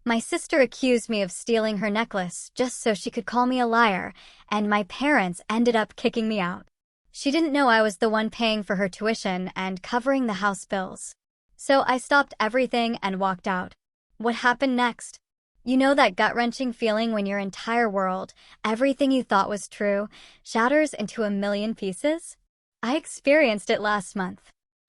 My sister accused me of stealing her necklace just so she could call me a liar, and my parents ended up kicking me out. She didn't know I was the one paying for her tuition and covering the house bills. So I stopped everything and walked out. What happened next? You know that gut-wrenching feeling when your entire world, everything you thought was true, shatters into a million pieces? I experienced it last month.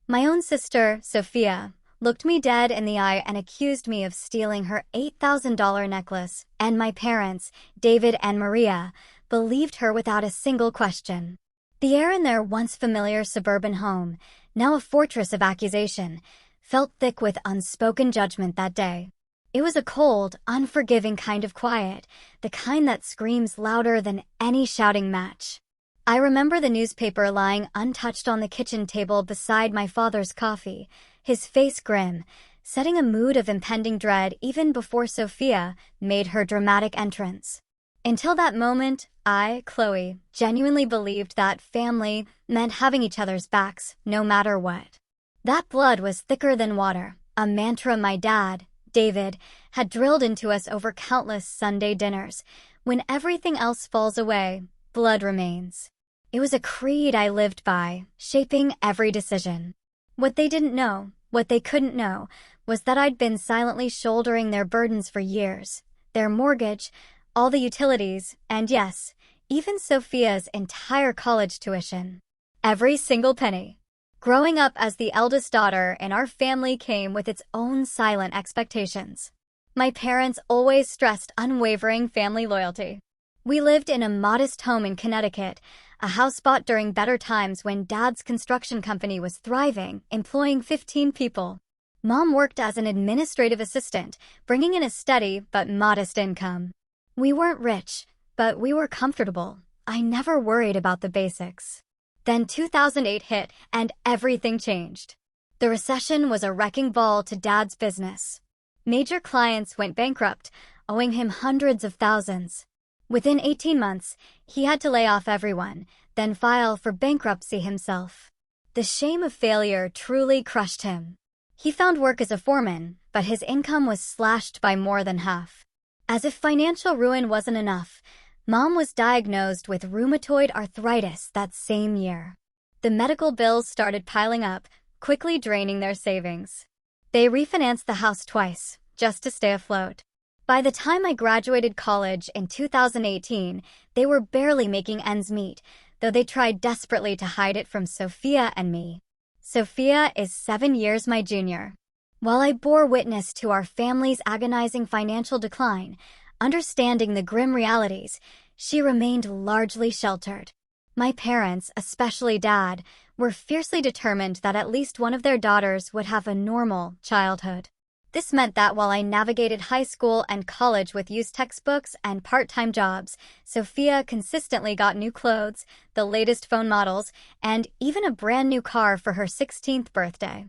My own sister, Sophia, looked me dead in the eye and accused me of stealing her $8,000 necklace, and my parents, David and Maria, believed her without a single question. The air in their once familiar suburban home, now a fortress of accusation, felt thick with unspoken judgment that day. It was a cold, unforgiving kind of quiet, the kind that screams louder than any shouting match. I remember the newspaper lying untouched on the kitchen table beside my father's coffee, his face grim, setting a mood of impending dread even before Sophia made her dramatic entrance. Until that moment, I, Chloe, genuinely believed that family meant having each other's backs, no matter what. That blood was thicker than water, a mantra my dad, David, had drilled into us over countless Sunday dinners. When everything else falls away, blood remains. It was a creed I lived by, shaping every decision. What they didn't know, what they couldn't know, was that I'd been silently shouldering their burdens for years. Their mortgage, all the utilities, and yes, even Sophia's entire college tuition. Every single penny. Growing up as the eldest daughter in our family came with its own silent expectations. My parents always stressed unwavering family loyalty. We lived in a modest home in Connecticut, a house bought during better times when Dad's construction company was thriving, employing 15 people. Mom worked as an administrative assistant, bringing in a steady but modest income. We weren't rich, but we were comfortable. I never worried about the basics. Then 2008 hit, and everything changed. The recession was a wrecking ball to Dad's business. Major clients went bankrupt, owing him hundreds of thousands. Within 18 months, he had to lay off everyone, then file for bankruptcy himself. The shame of failure truly crushed him. He found work as a foreman, but his income was slashed by more than half. As if financial ruin wasn't enough, Mom was diagnosed with rheumatoid arthritis that same year. The medical bills started piling up, quickly draining their savings. They refinanced the house twice, just to stay afloat. By the time I graduated college in 2018, they were barely making ends meet, though they tried desperately to hide it from Sophia and me. Sophia is 7 years my junior. While I bore witness to our family's agonizing financial decline, understanding the grim realities, she remained largely sheltered. My parents, especially Dad, were fiercely determined that at least one of their daughters would have a normal childhood. This meant that while I navigated high school and college with used textbooks and part-time jobs, Sophia consistently got new clothes, the latest phone models, and even a brand new car for her 16th birthday.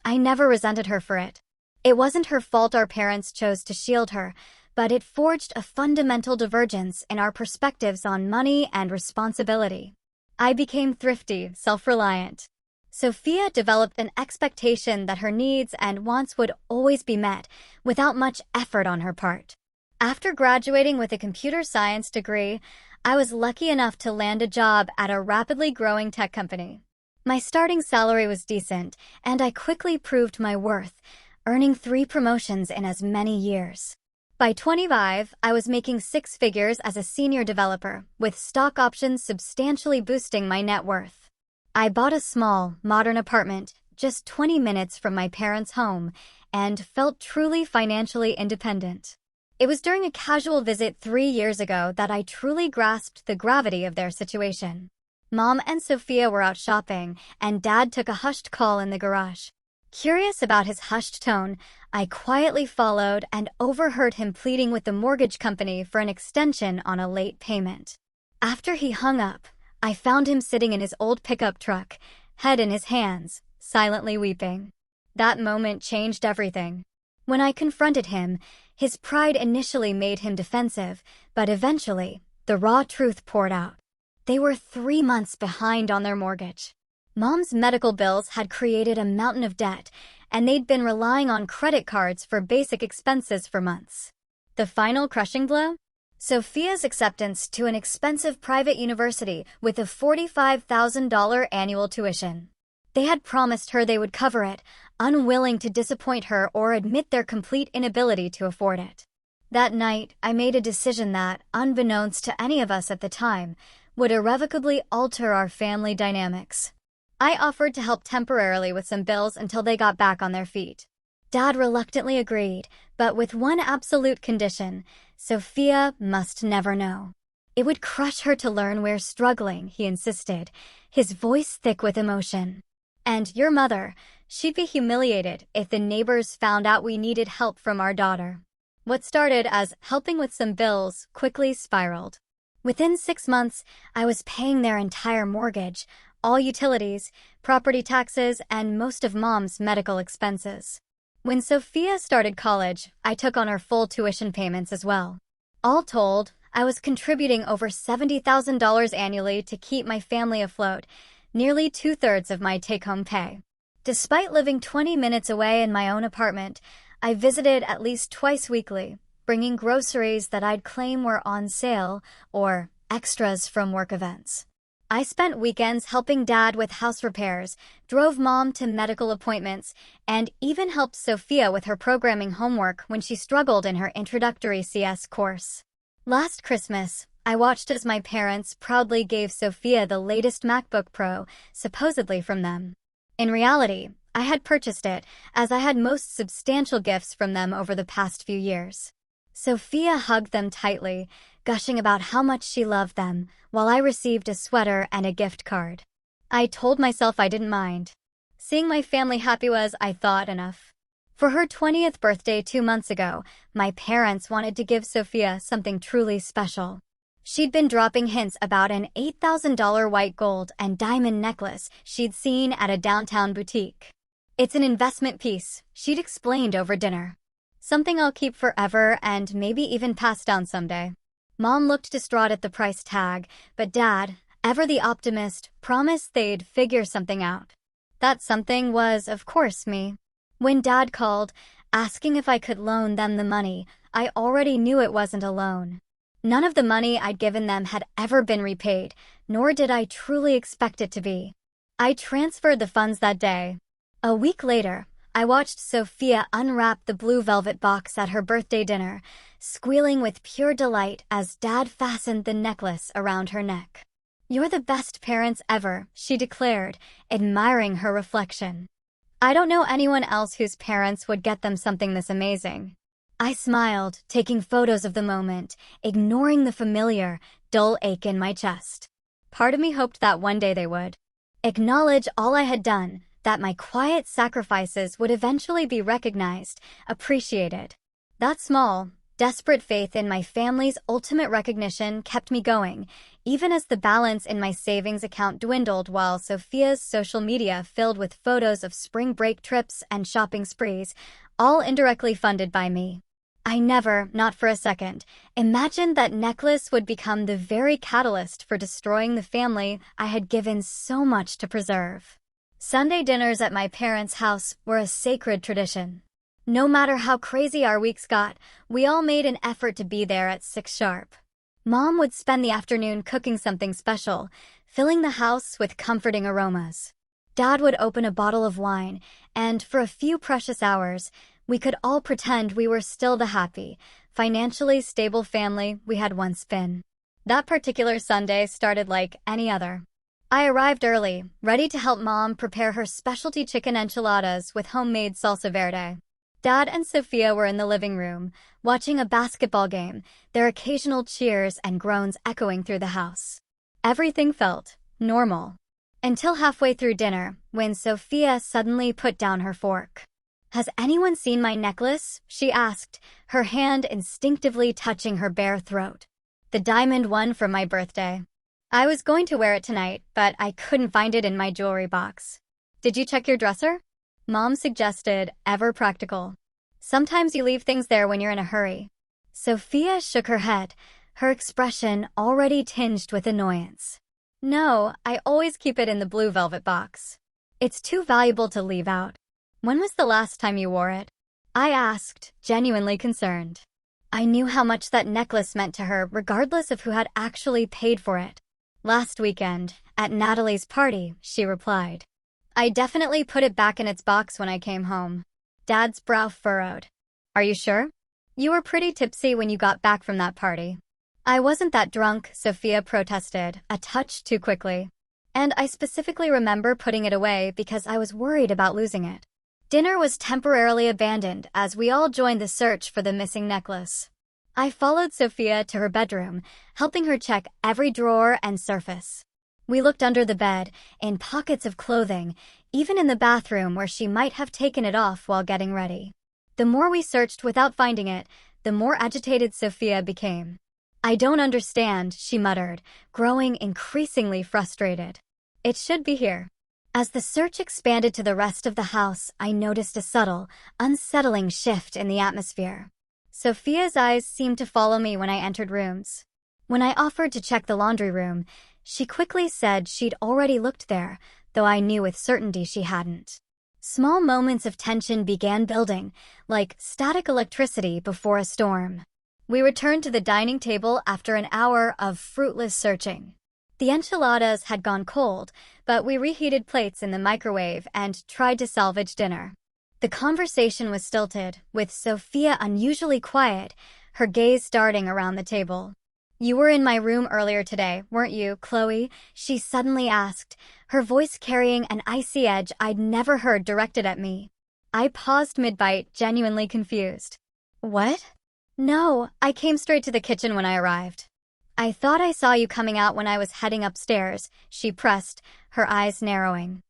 I never resented her for it. It wasn't her fault our parents chose to shield her, but it forged a fundamental divergence in our perspectives on money and responsibility. I became thrifty, self-reliant. Sophia developed an expectation that her needs and wants would always be met, without much effort on her part. After graduating with a computer science degree, I was lucky enough to land a job at a rapidly growing tech company. My starting salary was decent, and I quickly proved my worth, earning 3 promotions in as many years. By 25, I was making 6 figures as a senior developer, with stock options substantially boosting my net worth. I bought a small, modern apartment just 20 minutes from my parents' home and felt truly financially independent. It was during a casual visit 3 years ago that I truly grasped the gravity of their situation. Mom and Sophia were out shopping, and Dad took a hushed call in the garage. Curious about his hushed tone, I quietly followed and overheard him pleading with the mortgage company for an extension on a late payment. After he hung up, I found him sitting in his old pickup truck, head in his hands, silently weeping. That moment changed everything. When I confronted him, his pride initially made him defensive, but eventually, the raw truth poured out. They were 3 months behind on their mortgage. Mom's medical bills had created a mountain of debt, and they'd been relying on credit cards for basic expenses for months. The final crushing blow? Sophia's acceptance to an expensive private university with a $45,000 annual tuition. They had promised her they would cover it, unwilling to disappoint her or admit their complete inability to afford it. That night, I made a decision that, unbeknownst to any of us at the time, would irrevocably alter our family dynamics. I offered to help temporarily with some bills until they got back on their feet. Dad reluctantly agreed, but with one absolute condition: Sophia must never know. It would crush her to learn we're struggling, he insisted, his voice thick with emotion. And your mother, she'd be humiliated if the neighbors found out we needed help from our daughter. What started as helping with some bills quickly spiraled. Within 6 months, I was paying their entire mortgage, all utilities, property taxes, and most of Mom's medical expenses. When Sophia started college, I took on her full tuition payments as well. All told, I was contributing over $70,000 annually to keep my family afloat, nearly 2/3 of my take-home pay. Despite living 20 minutes away in my own apartment, I visited at least twice weekly, bringing groceries that I'd claim were on sale or extras from work events. I spent weekends helping Dad with house repairs, drove Mom to medical appointments, and even helped Sophia with her programming homework when she struggled in her introductory CS course. Last Christmas, I watched as my parents proudly gave Sophia the latest MacBook Pro, supposedly from them. In reality, I had purchased it, as I had most substantial gifts from them over the past few years. Sophia hugged them tightly, gushing about how much she loved them, while I received a sweater and a gift card. I told myself I didn't mind. Seeing my family happy was, I thought, enough. For her 20th birthday 2 months ago, my parents wanted to give Sophia something truly special. She'd been dropping hints about an $8,000 white gold and diamond necklace she'd seen at a downtown boutique. It's an investment piece, she'd explained over dinner. Something I'll keep forever and maybe even pass down someday. Mom looked distraught at the price tag, but Dad, ever the optimist, promised they'd figure something out. That something was, of course, me. When Dad called, asking if I could loan them the money, I already knew it wasn't a loan. None of the money I'd given them had ever been repaid, nor did I truly expect it to be. I transferred the funds that day. A week later, I watched Sophia unwrap the blue velvet box at her birthday dinner, squealing with pure delight as Dad fastened the necklace around her neck. "You're the best parents ever," she declared, admiring her reflection. I don't know anyone else whose parents would get them something this amazing. I smiled, taking photos of the moment, ignoring the familiar, dull ache in my chest. Part of me hoped that one day they would acknowledge all I had done, that my quiet sacrifices would eventually be recognized, appreciated. That small, desperate faith in my family's ultimate recognition kept me going, even as the balance in my savings account dwindled while Sophia's social media filled with photos of spring break trips and shopping sprees, all indirectly funded by me. I never, not for a second, imagined that necklace would become the very catalyst for destroying the family I had given so much to preserve. Sunday dinners at my parents' house were a sacred tradition. No matter how crazy our weeks got, we all made an effort to be there at 6 sharp. Mom would spend the afternoon cooking something special, filling the house with comforting aromas. Dad would open a bottle of wine, and for a few precious hours, we could all pretend we were still the happy, financially stable family we had once been. That particular Sunday started like any other. I arrived early, ready to help Mom prepare her specialty chicken enchiladas with homemade salsa verde. Dad and Sophia were in the living room, watching a basketball game, their occasional cheers and groans echoing through the house. Everything felt normal. Until halfway through dinner, when Sophia suddenly put down her fork. "Has anyone seen my necklace?" she asked, her hand instinctively touching her bare throat. "The diamond one from my birthday. I was going to wear it tonight, but I couldn't find it in my jewelry box." "Did you check your dresser?" Mom suggested, ever practical. "Sometimes you leave things there when you're in a hurry." Sophia shook her head, her expression already tinged with annoyance. "No, I always keep it in the blue velvet box. It's too valuable to leave out." "When was the last time you wore it?" I asked, genuinely concerned. I knew how much that necklace meant to her, regardless of who had actually paid for it. Last weekend, at Natalie's party, she replied. I definitely put it back in its box when I came home. Dad's brow furrowed. Are you sure? You were pretty tipsy when you got back from that party. I wasn't that drunk, Sophia protested, a touch too quickly. And I specifically remember putting it away because I was worried about losing it. Dinner was temporarily abandoned as we all joined the search for the missing necklace. I followed Sophia to her bedroom, helping her check every drawer and surface. We looked under the bed, in pockets of clothing, even in the bathroom where she might have taken it off while getting ready. The more we searched without finding it, the more agitated Sophia became. I don't understand, she muttered, growing increasingly frustrated. It should be here. As the search expanded to the rest of the house, I noticed a subtle, unsettling shift in the atmosphere. Sophia's eyes seemed to follow me when I entered rooms. When I offered to check the laundry room, she quickly said she'd already looked there, though I knew with certainty she hadn't. Small moments of tension began building, like static electricity before a storm. We returned to the dining table after an hour of fruitless searching. The enchiladas had gone cold, but we reheated plates in the microwave and tried to salvage dinner. The conversation was stilted, with Sophia unusually quiet, her gaze darting around the table. You were in my room earlier today, weren't you, Chloe? She suddenly asked, her voice carrying an icy edge I'd never heard directed at me. I paused mid-bite, genuinely confused. What? No, I came straight to the kitchen when I arrived. I thought I saw you coming out when I was heading upstairs, she pressed, her eyes narrowing.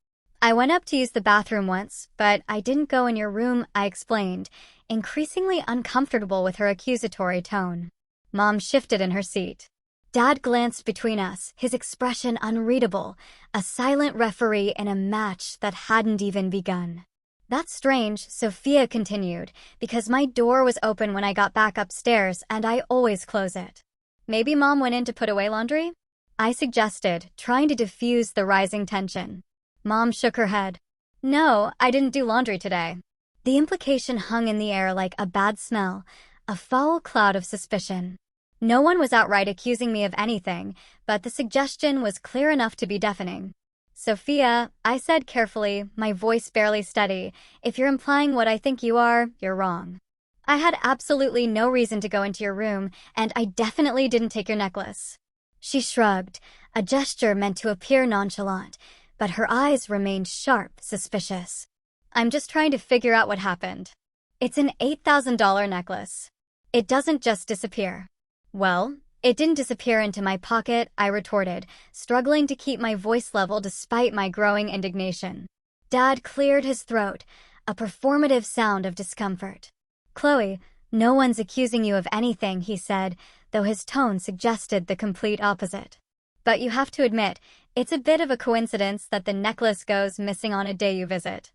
I went up to use the bathroom once, but I didn't go in your room, I explained, increasingly uncomfortable with her accusatory tone. Mom shifted in her seat. Dad glanced between us, his expression unreadable, a silent referee in a match that hadn't even begun. That's strange, Sophia continued, because my door was open when I got back upstairs and I always close it. Maybe Mom went in to put away laundry? I suggested, trying to diffuse the rising tension. Mom shook her head. No, I didn't do laundry today. The implication hung in the air like a bad smell, a foul cloud of suspicion. No one was outright accusing me of anything, but the suggestion was clear enough to be deafening. Sophia, I said carefully, my voice barely steady, if you're implying what I think you are, you're wrong. I had absolutely no reason to go into your room, and I definitely didn't take your necklace. She shrugged, a gesture meant to appear nonchalant, but her eyes remained sharp, suspicious. I'm just trying to figure out what happened. It's an $8,000 necklace. It doesn't just disappear. Well, it didn't disappear into my pocket, I retorted, struggling to keep my voice level despite my growing indignation. Dad cleared his throat, a performative sound of discomfort. Chloe, no one's accusing you of anything, he said, though his tone suggested the complete opposite. But you have to admit, it's a bit of a coincidence that the necklace goes missing on a day you visit.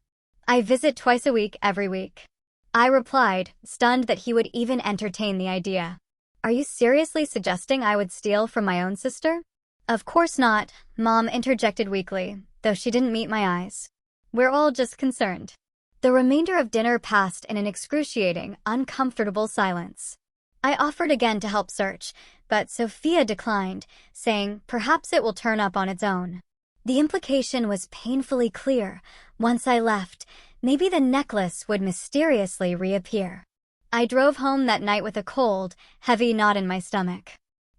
I visit twice a week every week. I replied, stunned that he would even entertain the idea. Are you seriously suggesting I would steal from my own sister? Of course not, Mom interjected weakly, though she didn't meet my eyes. We're all just concerned. The remainder of dinner passed in an excruciating, uncomfortable silence. I offered again to help search, but Sophia declined, saying perhaps it will turn up on its own. The implication was painfully clear. Once I left, maybe the necklace would mysteriously reappear. I drove home that night with a cold, heavy knot in my stomach.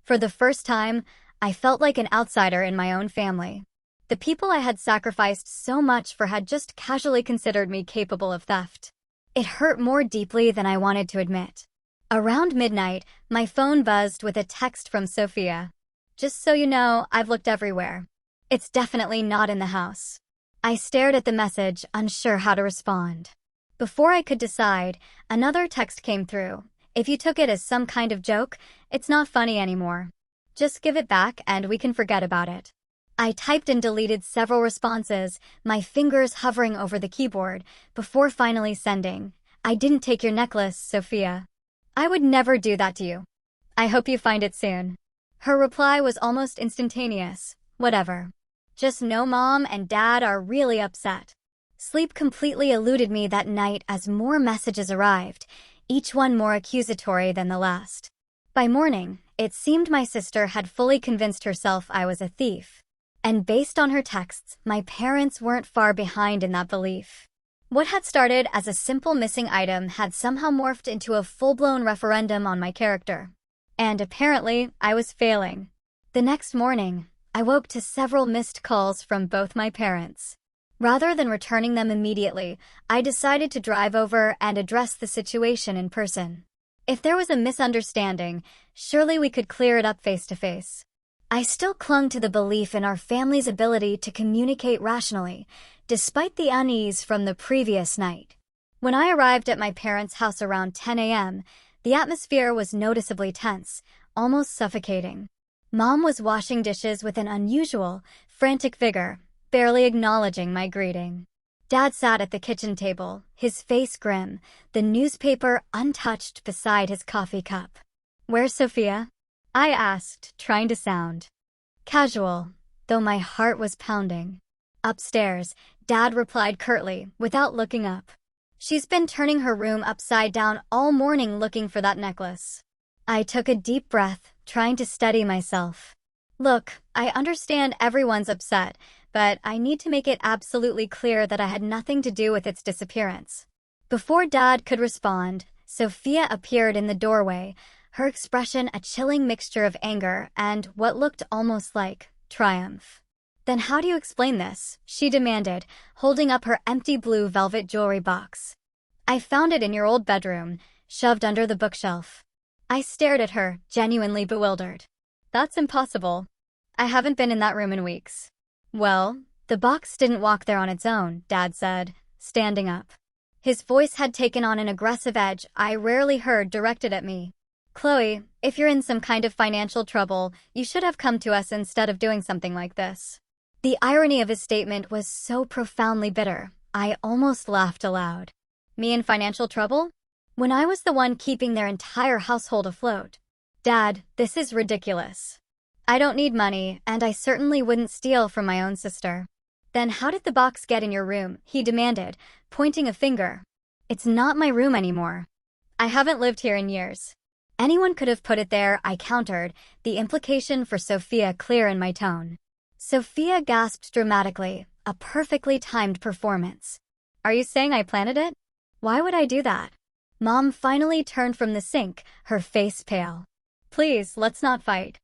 For the first time, I felt like an outsider in my own family. The people I had sacrificed so much for had just casually considered me capable of theft. It hurt more deeply than I wanted to admit. Around midnight, my phone buzzed with a text from Sophia. Just so you know, I've looked everywhere. It's definitely not in the house. I stared at the message, unsure how to respond. Before I could decide, another text came through. If you took it as some kind of joke, it's not funny anymore. Just give it back and we can forget about it. I typed and deleted several responses, my fingers hovering over the keyboard, before finally sending. I didn't take your necklace, Sophia. I would never do that to you. I hope you find it soon. Her reply was almost instantaneous. Whatever. Just know Mom and Dad are really upset. Sleep completely eluded me that night as more messages arrived, each one more accusatory than the last. By morning, it seemed my sister had fully convinced herself I was a thief. And based on her texts, my parents weren't far behind in that belief. What had started as a simple missing item had somehow morphed into a full-blown referendum on my character. And apparently, I was failing. The next morning, I woke to several missed calls from both my parents. Rather than returning them immediately, I decided to drive over and address the situation in person. If there was a misunderstanding, surely we could clear it up face to face. I still clung to the belief in our family's ability to communicate rationally, despite the unease from the previous night. When I arrived at my parents' house around 10 a.m., the atmosphere was noticeably tense, almost suffocating. Mom was washing dishes with an unusual, frantic vigor, barely acknowledging my greeting. Dad sat at the kitchen table, his face grim, the newspaper untouched beside his coffee cup. "Where's Sophia?" I asked, trying to sound casual, though my heart was pounding. "Upstairs," Dad replied curtly, without looking up. "She's been turning her room upside down all morning looking for that necklace." I took a deep breath, trying to steady myself. "Look, I understand everyone's upset, but I need to make it absolutely clear that I had nothing to do with its disappearance." Before Dad could respond, Sophia appeared in the doorway, her expression a chilling mixture of anger and what looked almost like triumph. "Then how do you explain this?" she demanded, holding up her empty blue velvet jewelry box. "I found it in your old bedroom, shoved under the bookshelf." I stared at her, genuinely bewildered. "That's impossible. I haven't been in that room in weeks." "Well, the box didn't walk there on its own," Dad said, standing up. His voice had taken on an aggressive edge I rarely heard directed at me. "Chloe, if you're in some kind of financial trouble, you should have come to us instead of doing something like this." The irony of his statement was so profoundly bitter, I almost laughed aloud. Me in financial trouble? When I was the one keeping their entire household afloat. "Dad, this is ridiculous. I don't need money, and I certainly wouldn't steal from my own sister." "Then how did the box get in your room?" he demanded, pointing a finger. "It's not my room anymore. I haven't lived here in years." "Anyone could have put it there," I countered, the implication for Sophia clear in my tone. Sophia gasped dramatically, a perfectly timed performance. "Are you saying I planted it? Why would I do that?" Mom finally turned from the sink, her face pale. "Please, let's not fight.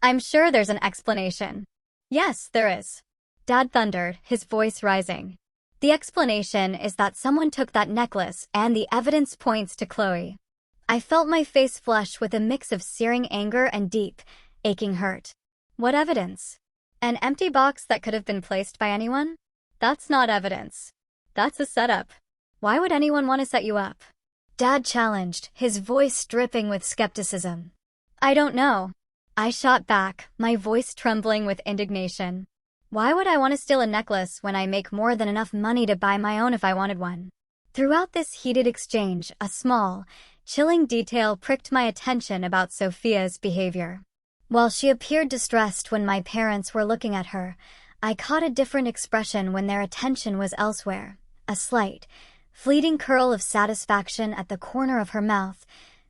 I'm sure there's an explanation." "Yes, there is," Dad thundered, his voice rising. "The explanation is that someone took that necklace and the evidence points to Chloe." I felt my face flush with a mix of searing anger and deep, aching hurt. "What evidence? An empty box that could have been placed by anyone? That's not evidence. That's a setup. Why would anyone want to set you up?" Dad challenged, his voice dripping with skepticism. "I don't know." I shot back, my voice trembling with indignation. Why would I want to steal a necklace when I make more than enough money to buy my own if I wanted one? Throughout this heated exchange, a small, chilling detail pricked my attention about Sophia's behavior. While she appeared distressed when my parents were looking at her, I caught a different expression when their attention was elsewhere, a slight, fleeting curl of satisfaction at the corner of her mouth,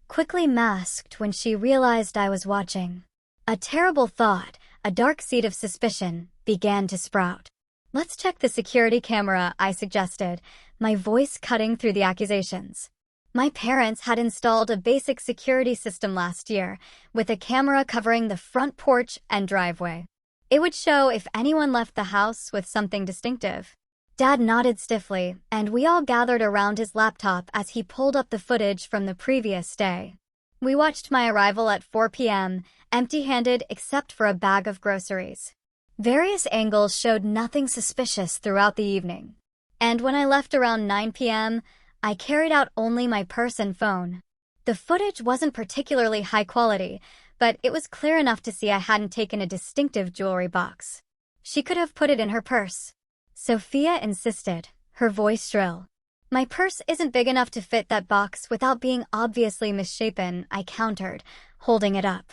quickly masked when she realized I was watching. A terrible thought, a dark seed of suspicion, began to sprout. "Let's check the security camera," I suggested, my voice cutting through the accusations. My parents had installed a basic security system last year, with a camera covering the front porch and driveway. It would show if anyone left the house with something distinctive. Dad nodded stiffly, and we all gathered around his laptop as he pulled up the footage from the previous day. We watched my arrival at 4 p.m., empty-handed except for a bag of groceries. Various angles showed nothing suspicious throughout the evening. And when I left around 9 p.m., I carried out only my purse and phone. The footage wasn't particularly high quality, but it was clear enough to see I hadn't taken a distinctive jewelry box. She could have put it in her purse. Sophia insisted, her voice shrill. "My purse isn't big enough to fit that box without being obviously misshapen," I countered, holding it up.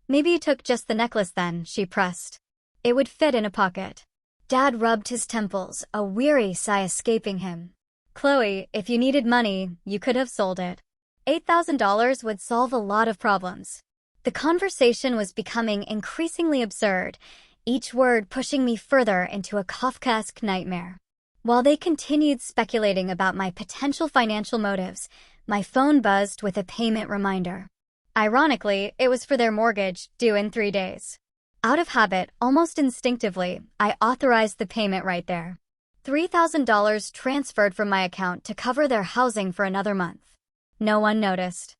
"Maybe you took just the necklace then," she pressed. "It would fit in a pocket." Dad rubbed his temples, a weary sigh escaping him. "Chloe, if you needed money, you could have sold it." $8,000 would solve a lot of problems. The conversation was becoming increasingly absurd, each word pushing me further into a Kafkaesque nightmare. While they continued speculating about my potential financial motives, my phone buzzed with a payment reminder. Ironically, it was for their mortgage, due in 3 days. Out of habit, almost instinctively, I authorized the payment right there. $3,000 transferred from my account to cover their housing for another month. No one noticed.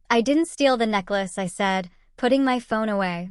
"I didn't steal the necklace," I said, putting my phone away.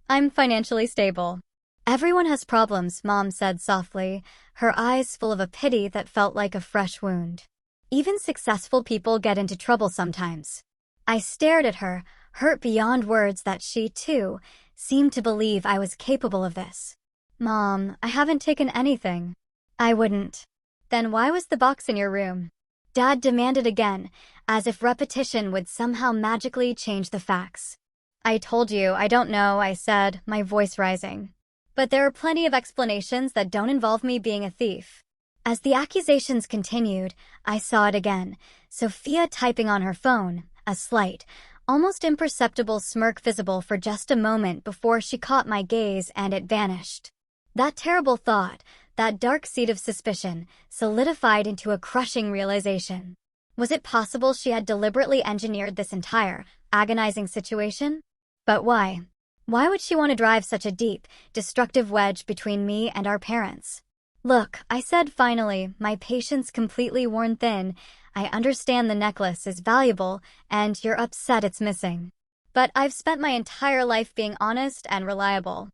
"I'm financially stable." "Everyone has problems," Mom said softly, her eyes full of a pity that felt like a fresh wound. "Even successful people get into trouble sometimes." I stared at her, hurt beyond words that she, too, seemed to believe I was capable of this. "Mom, I haven't taken anything." "I wouldn't." "Then why was the box in your room?" Dad demanded again, as if repetition would somehow magically change the facts. "I told you, I don't know," I said, my voice rising. "But there are plenty of explanations that don't involve me being a thief." As the accusations continued, I saw it again, Sophia typing on her phone, a slight, almost imperceptible smirk visible for just a moment before she caught my gaze and it vanished. That terrible thought, that dark seed of suspicion, solidified into a crushing realization. Was it possible she had deliberately engineered this entire, agonizing situation? But why? Why would she want to drive such a deep, destructive wedge between me and our parents? "Look," I said finally, my patience completely worn thin, "I understand the necklace is valuable, and you're upset it's missing. But I've spent my entire life being honest and reliable.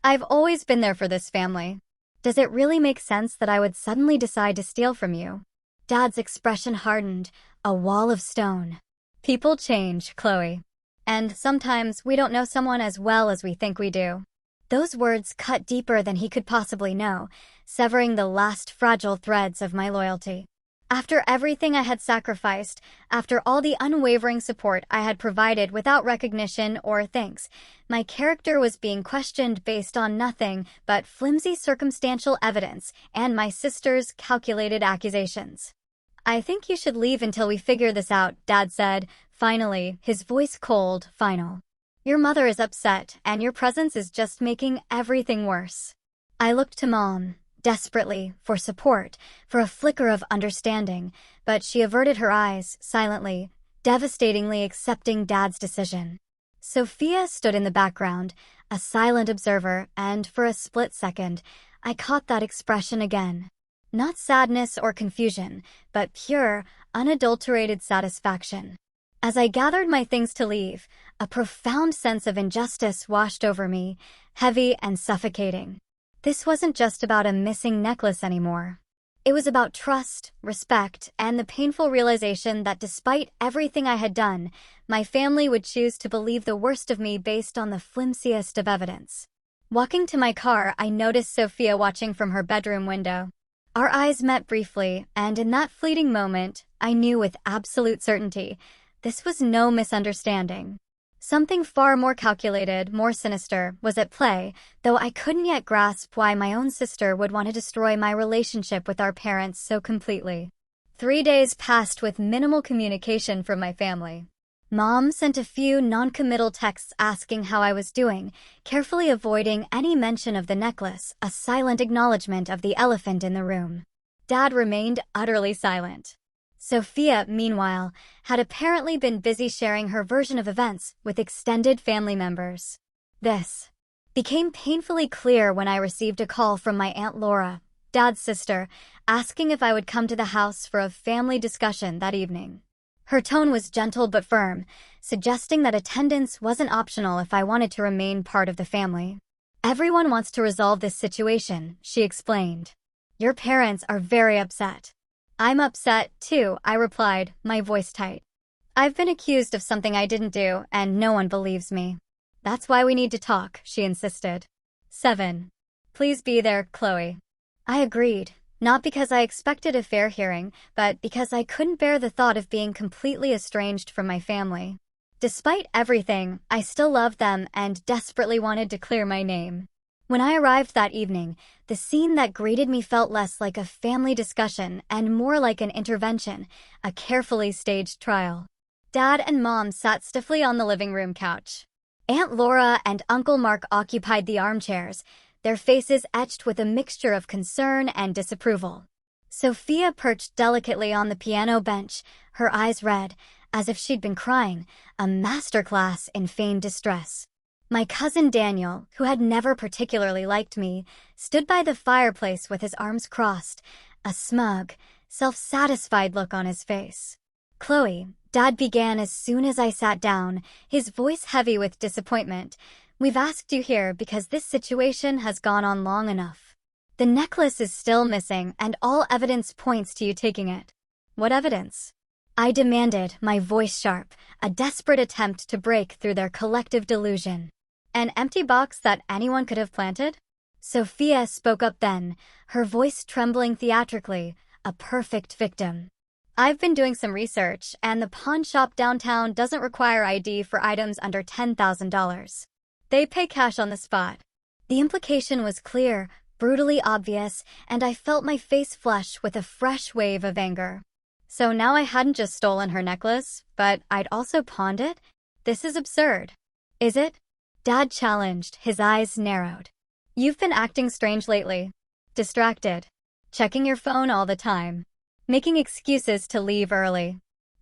I've always been there for this family. Does it really make sense that I would suddenly decide to steal from you?" Dad's expression hardened, a wall of stone. "People change, Chloe. And sometimes we don't know someone as well as we think we do." Those words cut deeper than he could possibly know, severing the last fragile threads of my loyalty. After everything I had sacrificed, after all the unwavering support I had provided without recognition or thanks, my character was being questioned based on nothing but flimsy circumstantial evidence and my sister's calculated accusations. "I think you should leave until we figure this out," Dad said, finally, his voice cold, final. "Your mother is upset, and your presence is just making everything worse." I looked to Mom, desperately, for support, for a flicker of understanding, but she averted her eyes, silently, devastatingly accepting Dad's decision. Sophia stood in the background, a silent observer, and for a split second, I caught that expression again. Not sadness or confusion, but pure, unadulterated satisfaction. As I gathered my things to leave, a profound sense of injustice washed over me, heavy and suffocating. This wasn't just about a missing necklace anymore. It was about trust, respect, and the painful realization that despite everything I had done, my family would choose to believe the worst of me based on the flimsiest of evidence. Walking to my car, I noticed Sophia watching from her bedroom window. Our eyes met briefly, and in that fleeting moment, I knew with absolute certainty this was no misunderstanding. Something far more calculated, more sinister, was at play, though I couldn't yet grasp why my own sister would want to destroy my relationship with our parents so completely. 3 days passed with minimal communication from my family. Mom sent a few non-committal texts asking how I was doing, carefully avoiding any mention of the necklace, a silent acknowledgement of the elephant in the room. Dad remained utterly silent. Sophia, meanwhile, had apparently been busy sharing her version of events with extended family members. This became painfully clear when I received a call from my Aunt Laura, Dad's sister, asking if I would come to the house for a family discussion that evening. Her tone was gentle but firm, suggesting that attendance wasn't optional if I wanted to remain part of the family. "Everyone wants to resolve this situation," she explained. "Your parents are very upset." "I'm upset, too," I replied, my voice tight. "I've been accused of something I didn't do, and no one believes me." "That's why we need to talk," she insisted. 7. "Please be there, Chloe." I agreed, not because I expected a fair hearing, but because I couldn't bear the thought of being completely estranged from my family. Despite everything, I still loved them and desperately wanted to clear my name. When I arrived that evening, the scene that greeted me felt less like a family discussion and more like an intervention, a carefully staged trial. Dad and Mom sat stiffly on the living room couch. Aunt Laura and Uncle Mark occupied the armchairs, their faces etched with a mixture of concern and disapproval. Sophia perched delicately on the piano bench, her eyes red, as if she'd been crying, a masterclass in feigned distress. My cousin Daniel, who had never particularly liked me, stood by the fireplace with his arms crossed, a smug, self-satisfied look on his face. "Chloe," Dad began as soon as I sat down, his voice heavy with disappointment, "we've asked you here because this situation has gone on long enough. The necklace is still missing, and all evidence points to you taking it." "What evidence?" I demanded, my voice sharp, a desperate attempt to break through their collective delusion. "An empty box that anyone could have planted?" Sophia spoke up then, her voice trembling theatrically, a perfect victim. "I've been doing some research, and the pawn shop downtown doesn't require ID for items under $10,000. They pay cash on the spot." The implication was clear, brutally obvious, and I felt my face flush with a fresh wave of anger. So now I hadn't just stolen her necklace, but I'd also pawned it? This is absurd. "Is it?" Dad challenged, his eyes narrowed. "You've been acting strange lately. Distracted. Checking your phone all the time. Making excuses to leave early."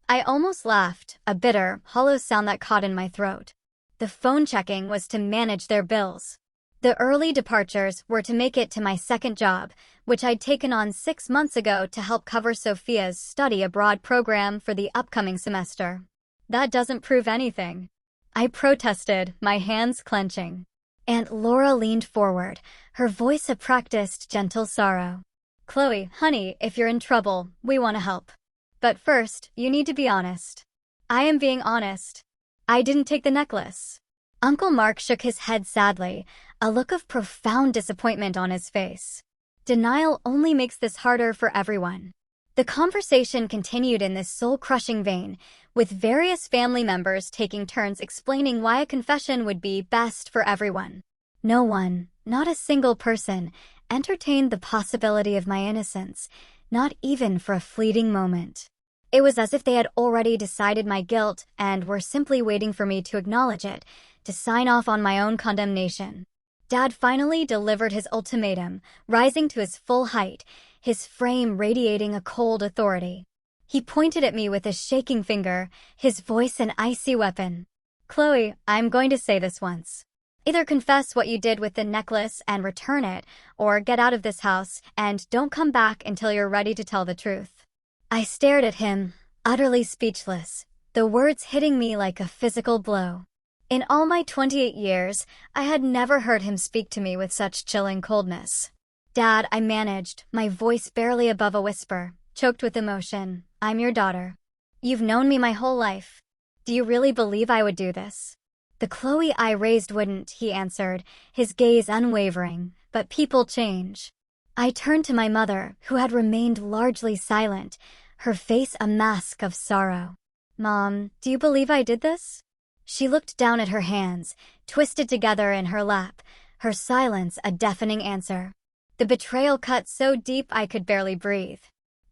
I almost laughed, a bitter, hollow sound that caught in my throat. The phone checking was to manage their bills. The early departures were to make it to my second job, which I'd taken on 6 months ago to help cover Sophia's study abroad program for the upcoming semester. "That doesn't prove anything," I protested, my hands clenching. Aunt Laura leaned forward, her voice a practiced, gentle sorrow. "Chloe, honey, if you're in trouble, we want to help. But first, you need to be honest." "I am being honest. I didn't take the necklace." Uncle Mark shook his head sadly, a look of profound disappointment on his face. Denial only makes this harder for everyone. The conversation continued in this soul-crushing vein, with various family members taking turns explaining why a confession would be best for everyone. No one, not a single person, entertained the possibility of my innocence, not even for a fleeting moment. It was as if they had already decided my guilt and were simply waiting for me to acknowledge it, to sign off on my own condemnation. Dad finally delivered his ultimatum, rising to his full height, his frame radiating a cold authority. He pointed at me with a shaking finger, his voice an icy weapon. "Chloe, I'm going to say this once. Either confess what you did with the necklace and return it, or get out of this house and don't come back until you're ready to tell the truth." I stared at him, utterly speechless, the words hitting me like a physical blow. In all my 28 years, I had never heard him speak to me with such chilling coldness. "Dad," I managed, my voice barely above a whisper, choked with emotion, "I'm your daughter. You've known me my whole life. Do you really believe I would do this?" "The Chloe I raised wouldn't," he answered, his gaze unwavering, "but people change." I turned to my mother, who had remained largely silent, her face a mask of sorrow. "Mom, do you believe I did this?" She looked down at her hands, twisted together in her lap, her silence a deafening answer. The betrayal cut so deep I could barely breathe.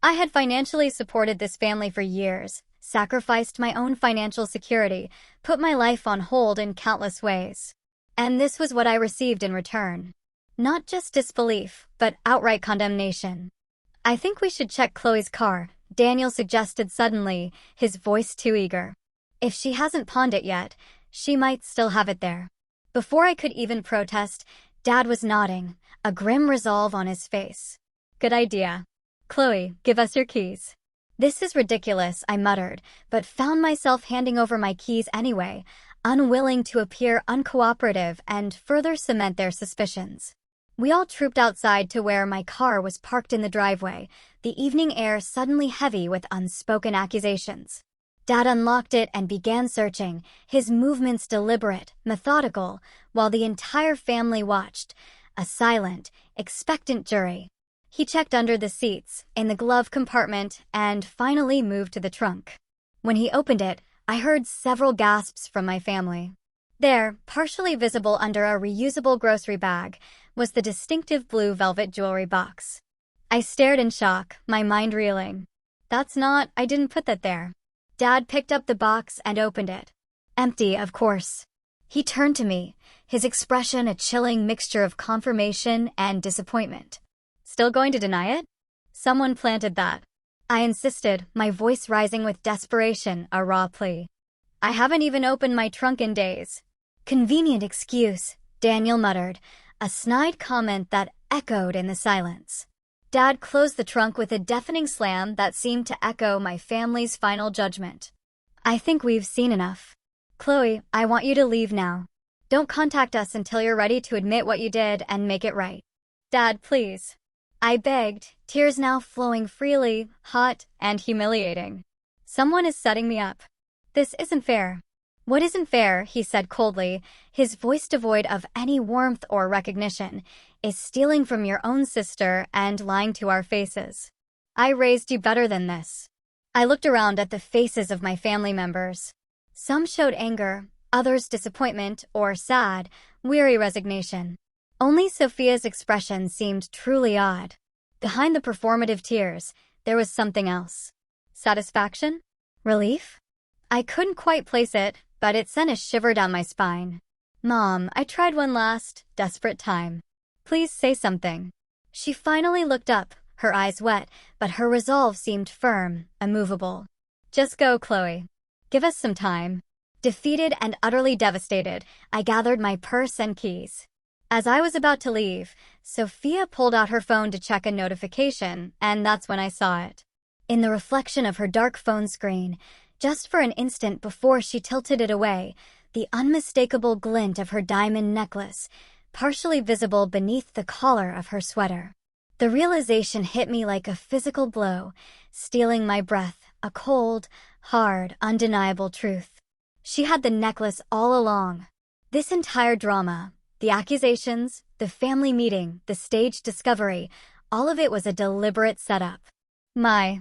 I had financially supported this family for years, sacrificed my own financial security, put my life on hold in countless ways. And this was what I received in return. Not just disbelief, but outright condemnation. "I think we should check Chloe's car," Daniel suggested suddenly, his voice too eager. "If she hasn't pawned it yet, she might still have it there." Before I could even protest, Dad was nodding, a grim resolve on his face. "Good idea. Chloe, give us your keys." "This is ridiculous," I muttered, but found myself handing over my keys anyway, unwilling to appear uncooperative and further cement their suspicions. We all trooped outside to where my car was parked in the driveway, the evening air suddenly heavy with unspoken accusations. Dad unlocked it and began searching, his movements deliberate, methodical, while the entire family watched, a silent, expectant jury. He checked under the seats, in the glove compartment, and finally moved to the trunk. When he opened it, I heard several gasps from my family. There, partially visible under a reusable grocery bag, was the distinctive blue velvet jewelry box. I stared in shock, my mind reeling. I didn't put that there." Dad picked up the box and opened it. Empty, of course. He turned to me, his expression a chilling mixture of confirmation and disappointment. Still going to deny it? Someone planted that. I insisted, my voice rising with desperation, a raw plea. I haven't even opened my trunk in days. Convenient excuse, Daniel muttered, a snide comment that echoed in the silence. Dad closed the trunk with a deafening slam that seemed to echo my family's final judgment. I think we've seen enough. Chloe, I want you to leave now. Don't contact us until you're ready to admit what you did and make it right. Dad, please. I begged, tears now flowing freely, hot and humiliating. Someone is setting me up. This isn't fair. What isn't fair, he said coldly, his voice devoid of any warmth or recognition, is stealing from your own sister and lying to our faces. I raised you better than this. I looked around at the faces of my family members. Some showed anger, others disappointment or sad, weary resignation. Only Sophia's expression seemed truly odd. Behind the performative tears, there was something else. Satisfaction? Relief? I couldn't quite place it, but it sent a shiver down my spine. Mom, I tried one last, desperate time. Please say something. She finally looked up, her eyes wet, but her resolve seemed firm, immovable. Just go, Chloe. Give us some time. Defeated and utterly devastated, I gathered my purse and keys. As I was about to leave, Sophia pulled out her phone to check a notification, and that's when I saw it. In the reflection of her dark phone screen, just for an instant before she tilted it away, the unmistakable glint of her diamond necklace, partially visible beneath the collar of her sweater. The realization hit me like a physical blow, stealing my breath, a cold, hard, undeniable truth. She had the necklace all along. This entire drama, the accusations, the family meeting, the staged discovery, all of it was a deliberate setup. My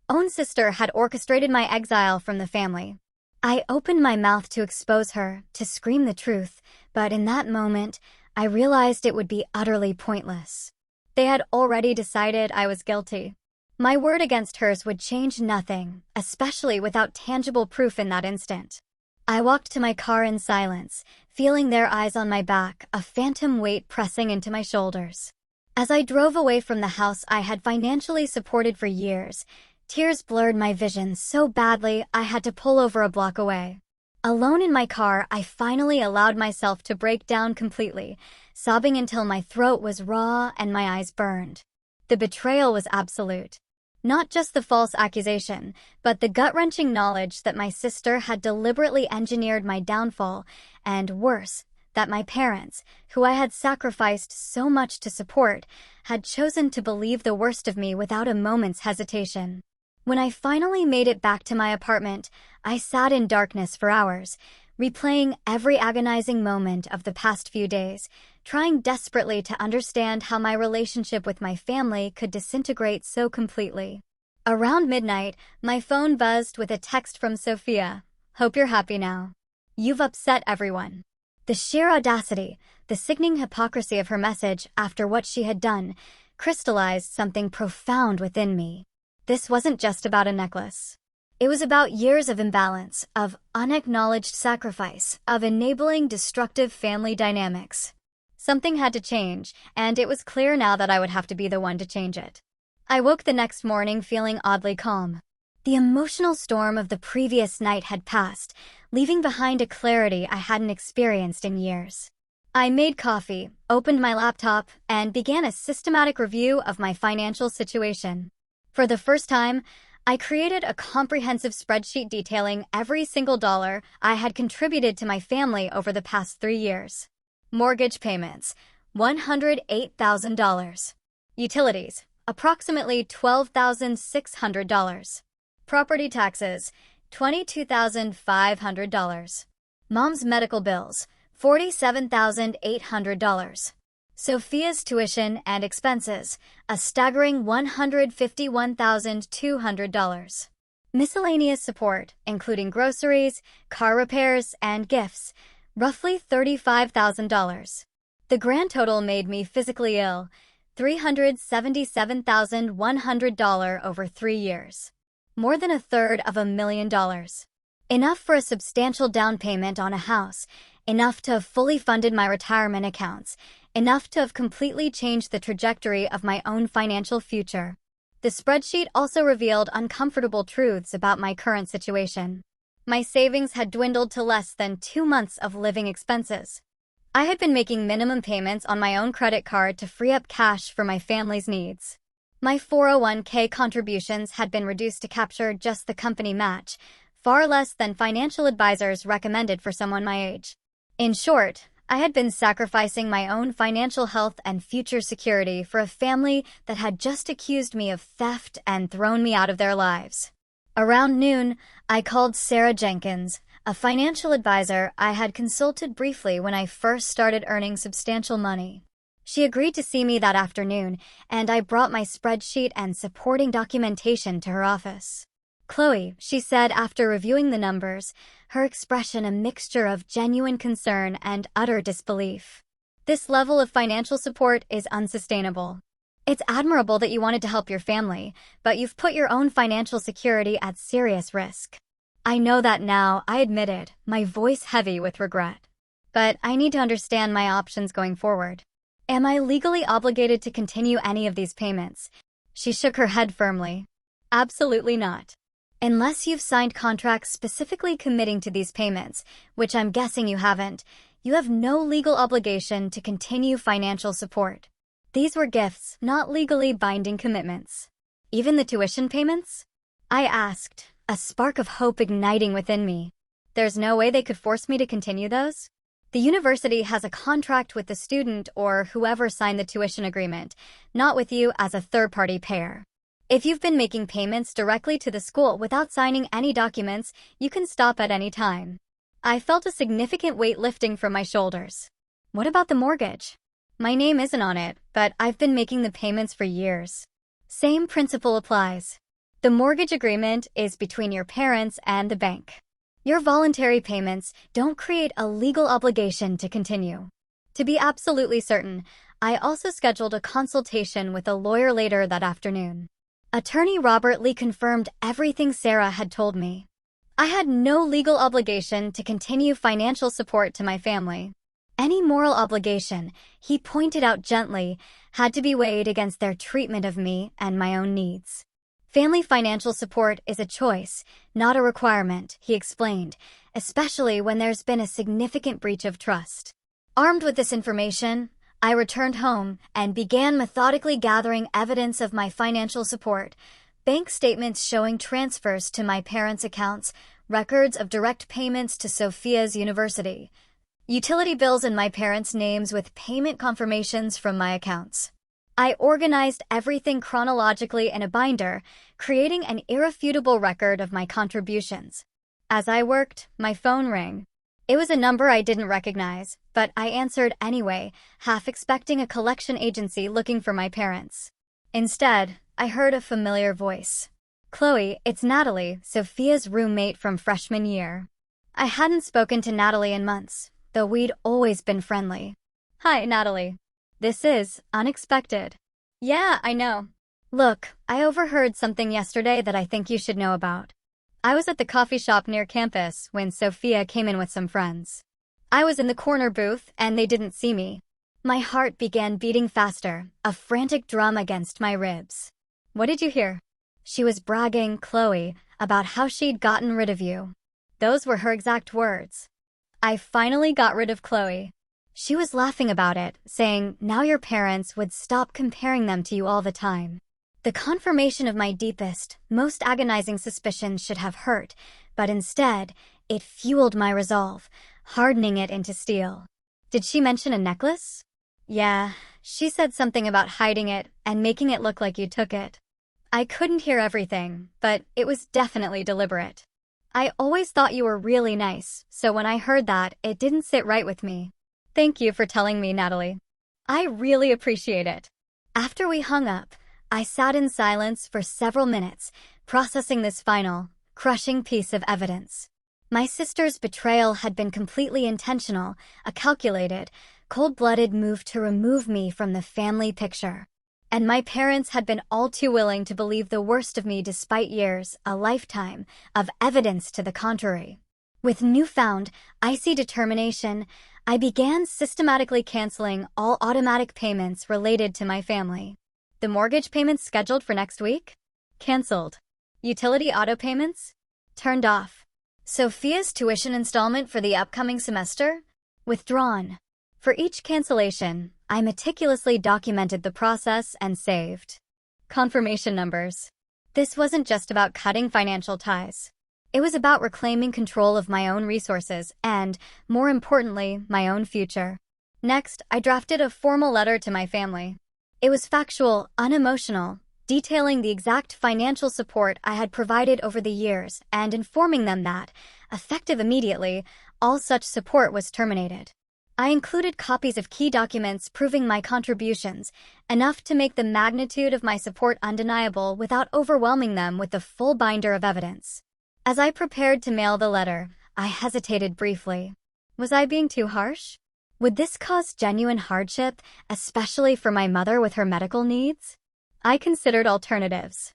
own sister had orchestrated my exile from the family. I opened my mouth to expose her, to scream the truth, but in that moment, I realized it would be utterly pointless. They had already decided I was guilty. My word against hers would change nothing, especially without tangible proof in that instant. I walked to my car in silence, feeling their eyes on my back, a phantom weight pressing into my shoulders. As I drove away from the house I had financially supported for years, tears blurred my vision so badly I had to pull over a block away. Alone in my car, I finally allowed myself to break down completely, sobbing until my throat was raw and my eyes burned. The betrayal was absolute. Not just the false accusation, but the gut-wrenching knowledge that my sister had deliberately engineered my downfall, and worse, that my parents, who I had sacrificed so much to support, had chosen to believe the worst of me without a moment's hesitation. When I finally made it back to my apartment, I sat in darkness for hours, replaying every agonizing moment of the past few days, trying desperately to understand how my relationship with my family could disintegrate so completely. Around midnight, my phone buzzed with a text from Sophia. Hope you're happy now. You've upset everyone. The sheer audacity, the sickening hypocrisy of her message after what she had done, crystallized something profound within me. This wasn't just about a necklace. It was about years of imbalance, of unacknowledged sacrifice, of enabling destructive family dynamics. Something had to change, and it was clear now that I would have to be the one to change it. I woke the next morning feeling oddly calm. The emotional storm of the previous night had passed, leaving behind a clarity I hadn't experienced in years. I made coffee, opened my laptop, and began a systematic review of my financial situation. For the first time, I created a comprehensive spreadsheet detailing every single dollar I had contributed to my family over the past 3 years. Mortgage payments, $108,000. Utilities, approximately $12,600. Property taxes, $22,500. Mom's medical bills, $47,800. Sophia's tuition and expenses, a staggering $151,200. Miscellaneous support, including groceries, car repairs, and gifts, roughly $35,000. The grand total made me physically ill, $377,100 over 3 years. more than $250,000. Enough for a substantial down payment on a house, enough to have fully funded my retirement accounts, enough to have completely changed the trajectory of my own financial future. The spreadsheet also revealed uncomfortable truths about my current situation. My savings had dwindled to less than 2 months of living expenses. I had been making minimum payments on my own credit card to free up cash for my family's needs. My 401k contributions had been reduced to capture just the company match, far less than financial advisors recommended for someone my age. In short, I had been sacrificing my own financial health and future security for a family that had just accused me of theft and thrown me out of their lives. Around noon, I called Sarah Jenkins, a financial advisor I had consulted briefly when I first started earning substantial money. She agreed to see me that afternoon, and I brought my spreadsheet and supporting documentation to her office. "Chloe," she said after reviewing the numbers, her expression a mixture of genuine concern and utter disbelief. "This level of financial support is unsustainable. It's admirable that you wanted to help your family, but you've put your own financial security at serious risk." "I know that now," I admitted, my voice heavy with regret. "But I need to understand my options going forward. Am I legally obligated to continue any of these payments?" She shook her head firmly. "Absolutely not. Unless you've signed contracts specifically committing to these payments, which I'm guessing you haven't, you have no legal obligation to continue financial support. These were gifts, not legally binding commitments." "Even the tuition payments?" I asked, a spark of hope igniting within me. "There's no way they could force me to continue those?" "The university has a contract with the student or whoever signed the tuition agreement, not with you as a third-party payer. If you've been making payments directly to the school without signing any documents, you can stop at any time." I felt a significant weight lifting from my shoulders. "What about the mortgage?" "My name isn't on it, but I've been making the payments for years." "Same principle applies. The mortgage agreement is between your parents and the bank. Your voluntary payments don't create a legal obligation to continue." To be absolutely certain, I also scheduled a consultation with a lawyer later that afternoon. Attorney Robert Lee confirmed everything Sarah had told me. I had no legal obligation to continue financial support to my family. Any moral obligation, he pointed out gently, had to be weighed against their treatment of me and my own needs. Family financial support is a choice, not a requirement, he explained, especially when there's been a significant breach of trust. Armed with this information, I returned home and began methodically gathering evidence of my financial support, bank statements showing transfers to my parents' accounts, records of direct payments to Sophia's university, utility bills in my parents' names with payment confirmations from my accounts. I organized everything chronologically in a binder, creating an irrefutable record of my contributions. As I worked, my phone rang. It was a number I didn't recognize, but I answered anyway, half expecting a collection agency looking for my parents. Instead, I heard a familiar voice. "Chloe, it's Natalie, Sophia's roommate from freshman year." I hadn't spoken to Natalie in months, though we'd always been friendly. "Hi, Natalie. This is unexpected." "Yeah, I know. Look, I overheard something yesterday that I think you should know about. I was at the coffee shop near campus when Sophia came in with some friends. I was in the corner booth and they didn't see me." My heart began beating faster, a frantic drum against my ribs. "What did you hear?" She was bragging, Chloe, about how she'd gotten rid of you. Those were her exact words. "I finally got rid of Chloe." She was laughing about it, saying, "Now your parents would stop comparing them to you all the time." The confirmation of my deepest, most agonizing suspicions should have hurt, but instead, it fueled my resolve, hardening it into steel. "Did she mention a necklace?" "Yeah, she said something about hiding it and making it look like you took it." I couldn't hear everything, but it was definitely deliberate. "I always thought you were really nice, so when I heard that, it didn't sit right with me." "Thank you for telling me, Natalie. I really appreciate it." After we hung up, I sat in silence for several minutes, processing this final, crushing piece of evidence. My sister's betrayal had been completely intentional, a calculated, cold-blooded move to remove me from the family picture. And my parents had been all too willing to believe the worst of me despite years, a lifetime, of evidence to the contrary. With newfound, icy determination, I began systematically canceling all automatic payments related to my family. The mortgage payments scheduled for next week? Canceled. Utility auto payments? Turned off. Sophia's tuition installment for the upcoming semester? Withdrawn. For each cancellation, I meticulously documented the process and saved confirmation numbers. This wasn't just about cutting financial ties. It was about reclaiming control of my own resources and, more importantly, my own future. Next, I drafted a formal letter to my family. It was factual, unemotional, detailing the exact financial support I had provided over the years and informing them that, effective immediately, all such support was terminated. I included copies of key documents proving my contributions, enough to make the magnitude of my support undeniable without overwhelming them with the full binder of evidence. As I prepared to mail the letter, I hesitated briefly. Was I being too harsh? Would this cause genuine hardship, especially for my mother with her medical needs? I considered alternatives.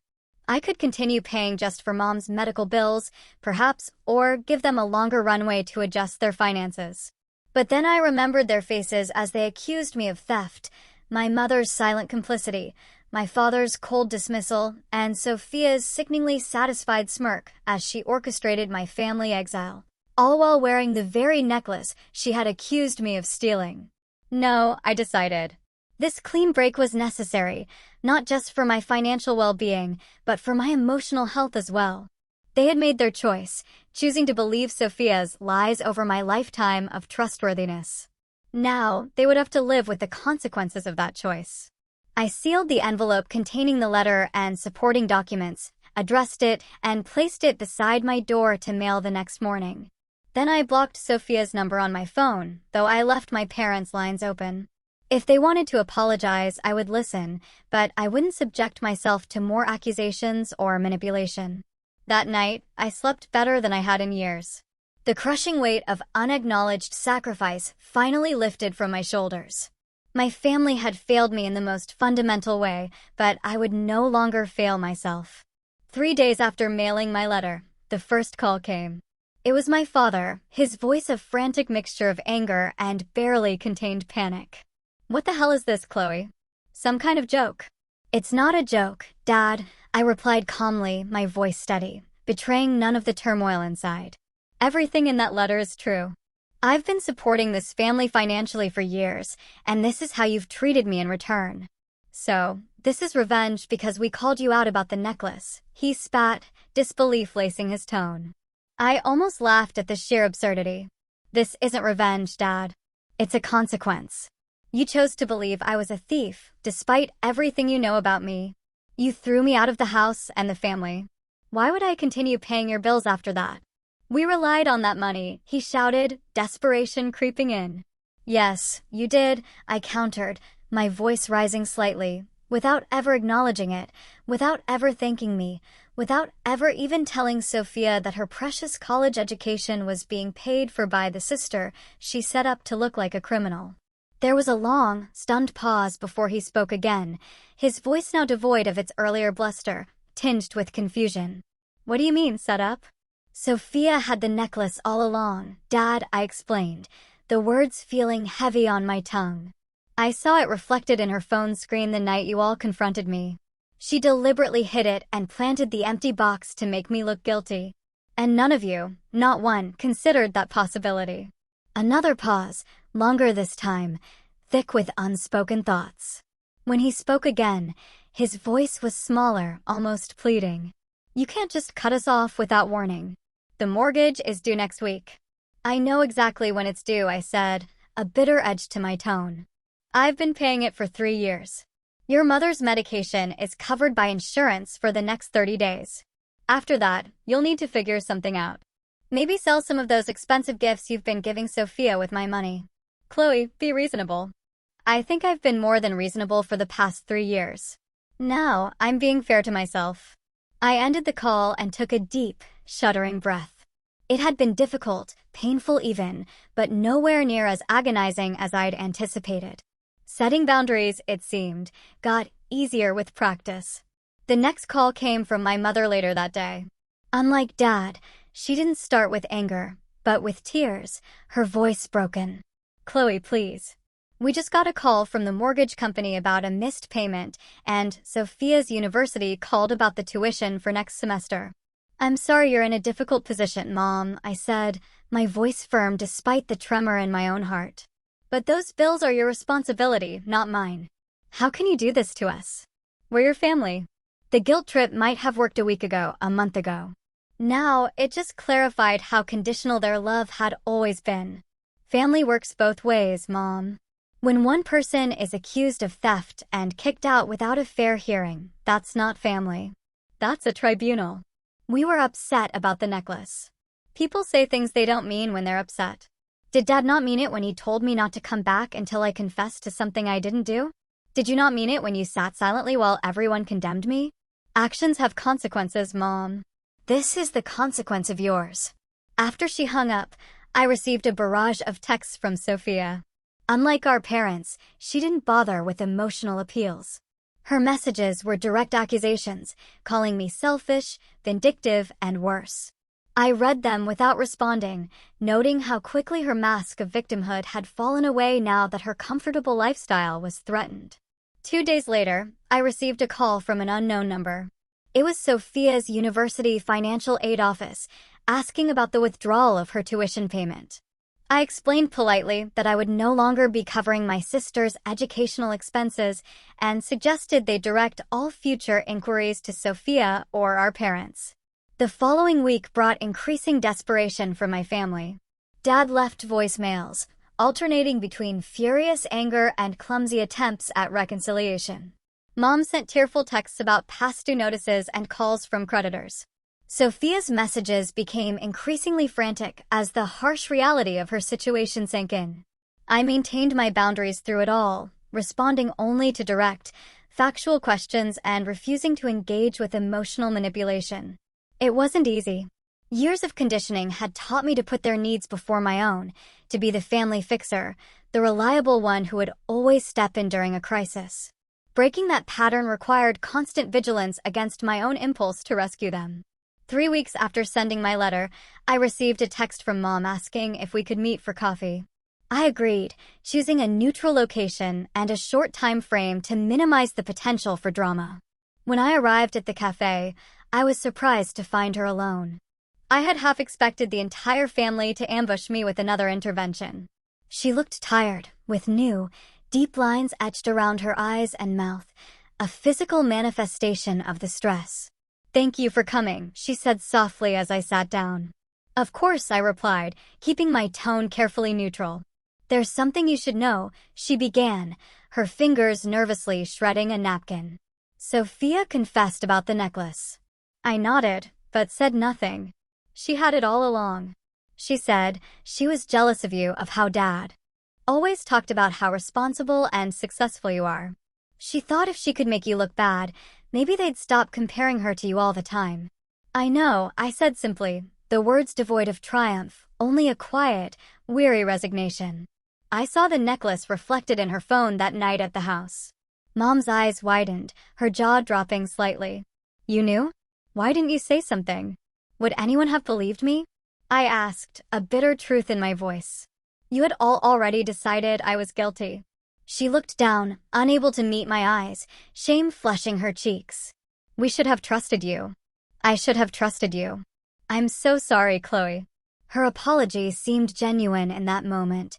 I could continue paying just for Mom's medical bills, perhaps, or give them a longer runway to adjust their finances. But then I remembered their faces as they accused me of theft, my mother's silent complicity, my father's cold dismissal, and Sophia's sickeningly satisfied smirk as she orchestrated my family exile, all while wearing the very necklace she had accused me of stealing. No, I decided. This clean break was necessary, not just for my financial well-being, but for my emotional health as well. They had made their choice, choosing to believe Sophia's lies over my lifetime of trustworthiness. Now, they would have to live with the consequences of that choice. I sealed the envelope containing the letter and supporting documents, addressed it, and placed it beside my door to mail the next morning. Then I blocked Sophia's number on my phone, though I left my parents' lines open. If they wanted to apologize, I would listen, but I wouldn't subject myself to more accusations or manipulation. That night, I slept better than I had in years. The crushing weight of unacknowledged sacrifice finally lifted from my shoulders. My family had failed me in the most fundamental way, but I would no longer fail myself. 3 days after mailing my letter, the first call came. It was my father, his voice a frantic mixture of anger and barely contained panic. "What the hell is this, Chloe? Some kind of joke?" "It's not a joke, Dad," I replied calmly, my voice steady, betraying none of the turmoil inside. "Everything in that letter is true. I've been supporting this family financially for years, and this is how you've treated me in return. So, this is revenge because we called you out about the necklace," he spat, disbelief lacing his tone. I almost laughed at the sheer absurdity. "This isn't revenge, Dad. It's a consequence. You chose to believe I was a thief, despite everything you know about me. You threw me out of the house and the family. Why would I continue paying your bills after that? We relied on that money," he shouted, desperation creeping in. "Yes, you did," I countered, my voice rising slightly, without ever acknowledging it, without ever thanking me, without ever even telling Sophia that her precious college education was being paid for by the sister she set up to look like a criminal. There was a long, stunned pause before he spoke again, his voice now devoid of its earlier bluster, tinged with confusion. "What do you mean, set up?" "Sophia had the necklace all along, Dad," I explained, the words feeling heavy on my tongue. "I saw it reflected in her phone screen the night you all confronted me. She deliberately hid it and planted the empty box to make me look guilty. And none of you, not one, considered that possibility." Another pause, longer this time, thick with unspoken thoughts. When he spoke again, his voice was smaller, almost pleading. "You can't just cut us off without warning. The mortgage is due next week." "I know exactly when it's due," I said, a bitter edge to my tone. "I've been paying it for 3 years. Your mother's medication is covered by insurance for the next 30 days. After that, you'll need to figure something out. Maybe sell some of those expensive gifts you've been giving Sophia with my money. Chloe, be reasonable." I think I've been more than reasonable for the past 3 years. Now, I'm being fair to myself. I ended the call and took a deep, shuddering breath. It had been difficult, painful even, but nowhere near as agonizing as I'd anticipated. Setting boundaries, it seemed, got easier with practice. The next call came from my mother later that day. Unlike Dad, she didn't start with anger, but with tears, her voice broken. "Chloe, please. We just got a call from the mortgage company about a missed payment, and Sophia's university called about the tuition for next semester." "I'm sorry you're in a difficult position, Mom," I said, my voice firm despite the tremor in my own heart. "But those bills are your responsibility, not mine. How can you do this to us? We're your family." The guilt trip might have worked a week ago, a month ago. Now, it just clarified how conditional their love had always been. Family works both ways, Mom. When one person is accused of theft and kicked out without a fair hearing, that's not family. That's a tribunal. We were upset about the necklace. People say things they don't mean when they're upset. Did Dad not mean it when he told me not to come back until I confessed to something I didn't do? Did you not mean it when you sat silently while everyone condemned me? Actions have consequences, Mom. This is the consequence of yours. After she hung up, I received a barrage of texts from Sophia. Unlike our parents, she didn't bother with emotional appeals. Her messages were direct accusations, calling me selfish, vindictive, and worse. I read them without responding, noting how quickly her mask of victimhood had fallen away now that her comfortable lifestyle was threatened. 2 days later, I received a call from an unknown number. It was Sophia's university financial aid office, asking about the withdrawal of her tuition payment. I explained politely that I would no longer be covering my sister's educational expenses and suggested they direct all future inquiries to Sophia or our parents. The following week brought increasing desperation from my family. Dad left voicemails, alternating between furious anger and clumsy attempts at reconciliation. Mom sent tearful texts about past due notices and calls from creditors. Sophia's messages became increasingly frantic as the harsh reality of her situation sank in. I maintained my boundaries through it all, responding only to direct, factual questions and refusing to engage with emotional manipulation. It wasn't easy. Years of conditioning had taught me to put their needs before my own, to be the family fixer, the reliable one who would always step in during a crisis. Breaking that pattern required constant vigilance against my own impulse to rescue them. 3 weeks after sending my letter, I received a text from Mom asking if we could meet for coffee. I agreed, choosing a neutral location and a short time frame to minimize the potential for drama. When I arrived at the cafe, I was surprised to find her alone. I had half expected the entire family to ambush me with another intervention. She looked tired, with new, deep lines etched around her eyes and mouth, a physical manifestation of the stress. "Thank you for coming," she said softly as I sat down. "Of course," I replied, keeping my tone carefully neutral. "There's something you should know," she began, her fingers nervously shredding a napkin. "Sophia confessed about the necklace." I nodded, but said nothing. "She had it all along," she said. "She was jealous of you, of how Dad always talked about how responsible and successful you are. She thought if she could make you look bad, maybe they'd stop comparing her to you all the time." "I know," I said simply, the words devoid of triumph, only a quiet, weary resignation. I saw the necklace reflected in her phone that night at the house. Mom's eyes widened, her jaw dropping slightly. "You knew? Why didn't you say something? Would anyone have believed me?" I asked, a bitter truth in my voice. "You had all already decided I was guilty." She looked down, unable to meet my eyes, shame flushing her cheeks. "We should have trusted you. I should have trusted you. I'm so sorry, Chloe." Her apology seemed genuine in that moment,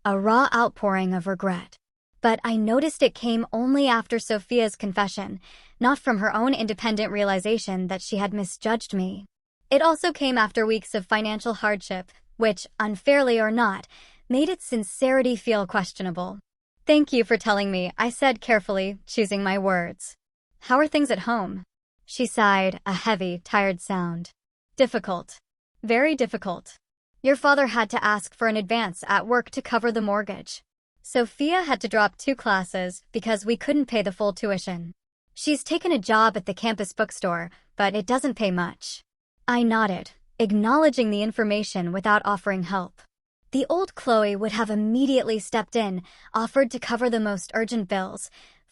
a raw outpouring of regret. But I noticed it came only after Sophia's confession, not from her own independent realization that she had misjudged me. It also came after weeks of financial hardship, which, unfairly or not, made its sincerity feel questionable. "Thank you for telling me," I said carefully, choosing my words. "How are things at home?" She sighed, a heavy, tired sound. "Difficult. Very difficult. Your father had to ask for an advance at work to cover the mortgage. Sophia had to drop 2 classes because we couldn't pay the full tuition. She's taken a job at the campus bookstore, but it doesn't pay much." I nodded, acknowledging the information without offering help. The old Chloe would have immediately stepped in, offered to cover the most urgent bills,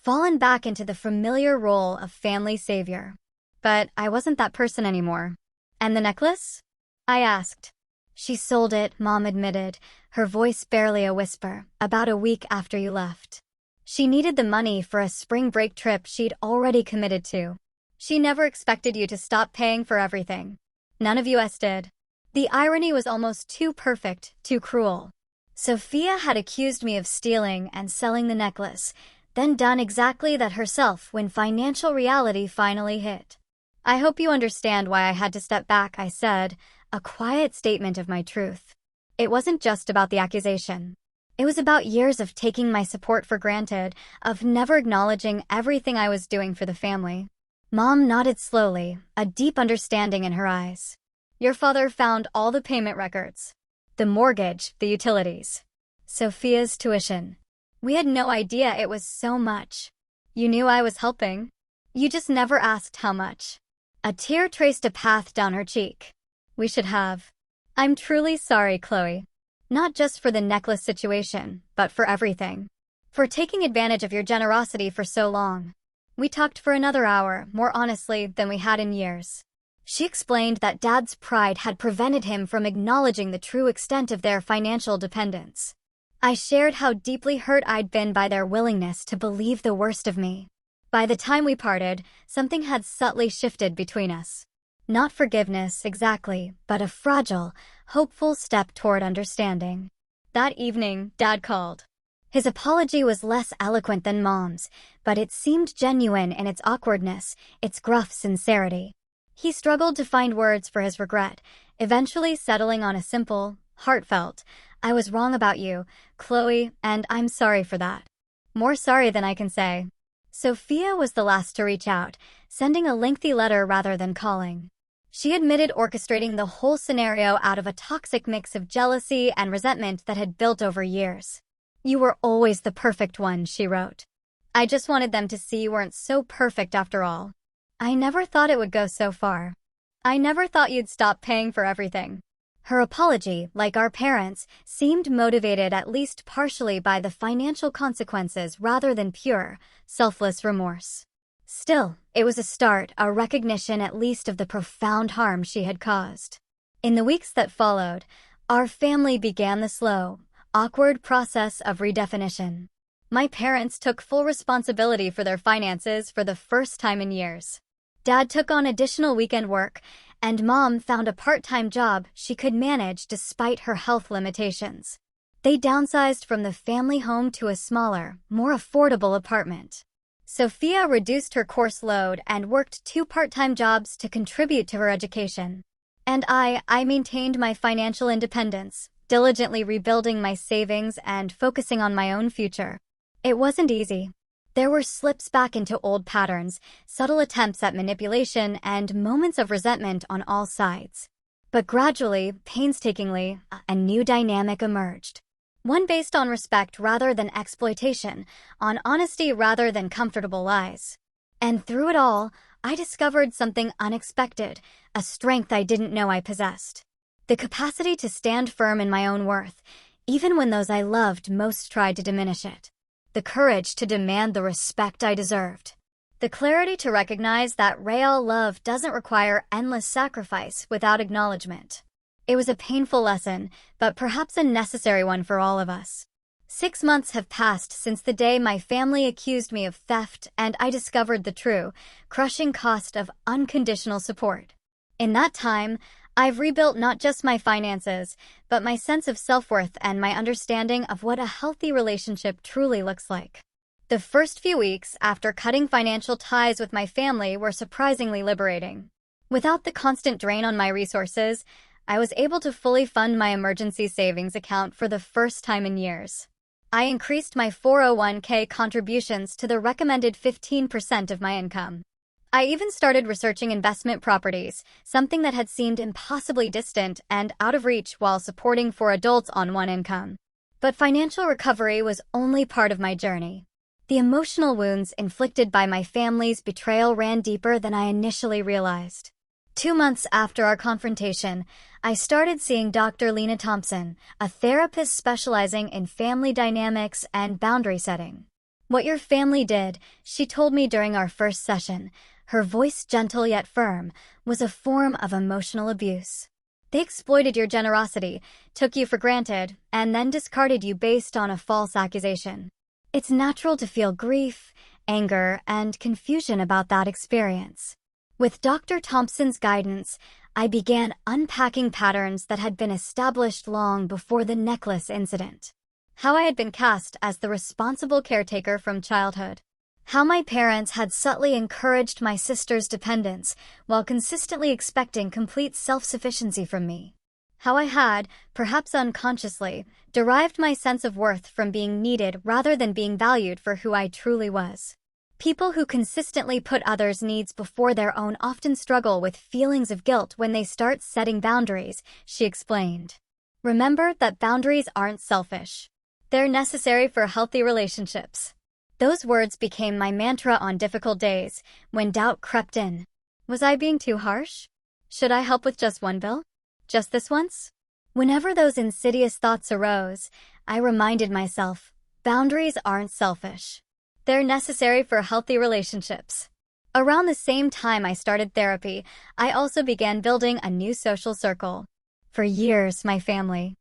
fallen back into the familiar role of family savior. But I wasn't that person anymore. And the necklace? I asked. She sold it, Mom admitted, her voice barely a whisper, about a week after you left. She needed the money for a spring break trip she'd already committed to. She never expected you to stop paying for everything. None of us did. The irony was almost too perfect, too cruel. Sophia had accused me of stealing and selling the necklace, then done exactly that herself when financial reality finally hit. I hope you understand why I had to step back, I said, a quiet statement of my truth. It wasn't just about the accusation. It was about years of taking my support for granted, of never acknowledging everything I was doing for the family. Mom nodded slowly, a deep understanding in her eyes. Your father found all the payment records. The mortgage, the utilities. Sophia's tuition. We had no idea it was so much. You knew I was helping. You just never asked how much. A tear traced a path down her cheek. We should have. I'm truly sorry, Chloe. Not just for the necklace situation, but for everything. For taking advantage of your generosity for so long. We talked for another hour, more honestly than we had in years. She explained that Dad's pride had prevented him from acknowledging the true extent of their financial dependence. I shared how deeply hurt I'd been by their willingness to believe the worst of me. By the time we parted, something had subtly shifted between us. Not forgiveness, exactly, but a fragile, hopeful step toward understanding. That evening, Dad called. His apology was less eloquent than Mom's, but it seemed genuine in its awkwardness, its gruff sincerity. He struggled to find words for his regret, eventually settling on a simple, heartfelt, I was wrong about you, Chloe, and I'm sorry for that. More sorry than I can say. Sophia was the last to reach out, sending a lengthy letter rather than calling. She admitted orchestrating the whole scenario out of a toxic mix of jealousy and resentment that had built over years. You were always the perfect one, she wrote. I just wanted them to see you weren't so perfect after all. I never thought it would go so far. I never thought you'd stop paying for everything. Her apology, like our parents, seemed motivated at least partially by the financial consequences rather than pure, selfless remorse. Still, it was a start, a recognition at least of the profound harm she had caused. In the weeks that followed, our family began the slow, awkward process of redefinition. My parents took full responsibility for their finances for the first time in years. Dad took on additional weekend work, and Mom found a part-time job she could manage despite her health limitations. They downsized from the family home to a smaller, more affordable apartment. Sophia reduced her course load and worked 2 part-time jobs to contribute to her education. And I maintained my financial independence, diligently rebuilding my savings and focusing on my own future. It wasn't easy. There were slips back into old patterns, subtle attempts at manipulation, and moments of resentment on all sides. But gradually, painstakingly, a new dynamic emerged. One based on respect rather than exploitation, on honesty rather than comfortable lies. And through it all, I discovered something unexpected, a strength I didn't know I possessed. The capacity to stand firm in my own worth, even when those I loved most tried to diminish it. The courage to demand the respect I deserved. The clarity to recognize that real love doesn't require endless sacrifice without acknowledgement. It was a painful lesson, but perhaps a necessary one for all of us. 6 months have passed since the day my family accused me of theft and I discovered the true, crushing cost of unconditional support. In that time, I've rebuilt not just my finances, but my sense of self-worth and my understanding of what a healthy relationship truly looks like. The first few weeks after cutting financial ties with my family were surprisingly liberating. Without the constant drain on my resources, I was able to fully fund my emergency savings account for the first time in years. I increased my 401k contributions to the recommended 15% of my income. I even started researching investment properties, something that had seemed impossibly distant and out of reach while supporting 4 adults on one income. But financial recovery was only part of my journey. The emotional wounds inflicted by my family's betrayal ran deeper than I initially realized. 2 months after our confrontation, I started seeing Dr. Lena Thompson, a therapist specializing in family dynamics and boundary setting. What your family did, she told me during our first session, her voice gentle yet firm, was a form of emotional abuse. They exploited your generosity, took you for granted, and then discarded you based on a false accusation. It's natural to feel grief, anger, and confusion about that experience. With Dr. Thompson's guidance, I began unpacking patterns that had been established long before the necklace incident. How I had been cast as the responsible caretaker from childhood. How my parents had subtly encouraged my sister's dependence while consistently expecting complete self-sufficiency from me. How I had, perhaps unconsciously, derived my sense of worth from being needed rather than being valued for who I truly was. People who consistently put others' needs before their own often struggle with feelings of guilt when they start setting boundaries, she explained. Remember that boundaries aren't selfish. They're necessary for healthy relationships. Those words became my mantra on difficult days, when doubt crept in. Was I being too harsh? Should I help with just one bill? Just this once? Whenever those insidious thoughts arose, I reminded myself, boundaries aren't selfish. They're necessary for healthy relationships. Around the same time I started therapy, I also began building a new social circle. For years, my family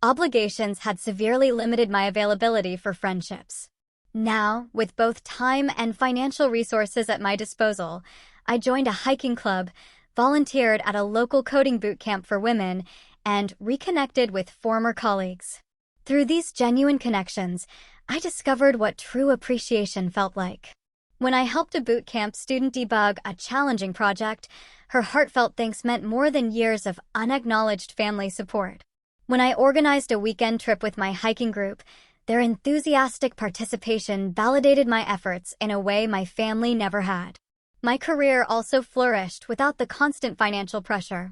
obligations had severely limited my availability for friendships. Now, with both time and financial resources at my disposal, I joined a hiking club, volunteered at a local coding boot camp for women, and reconnected with former colleagues. Through these genuine connections, I discovered what true appreciation felt like. When I helped a boot camp student debug a challenging project, her heartfelt thanks meant more than years of unacknowledged family support. When I organized a weekend trip with my hiking group, their enthusiastic participation validated my efforts in a way my family never had. My career also flourished without the constant financial pressure.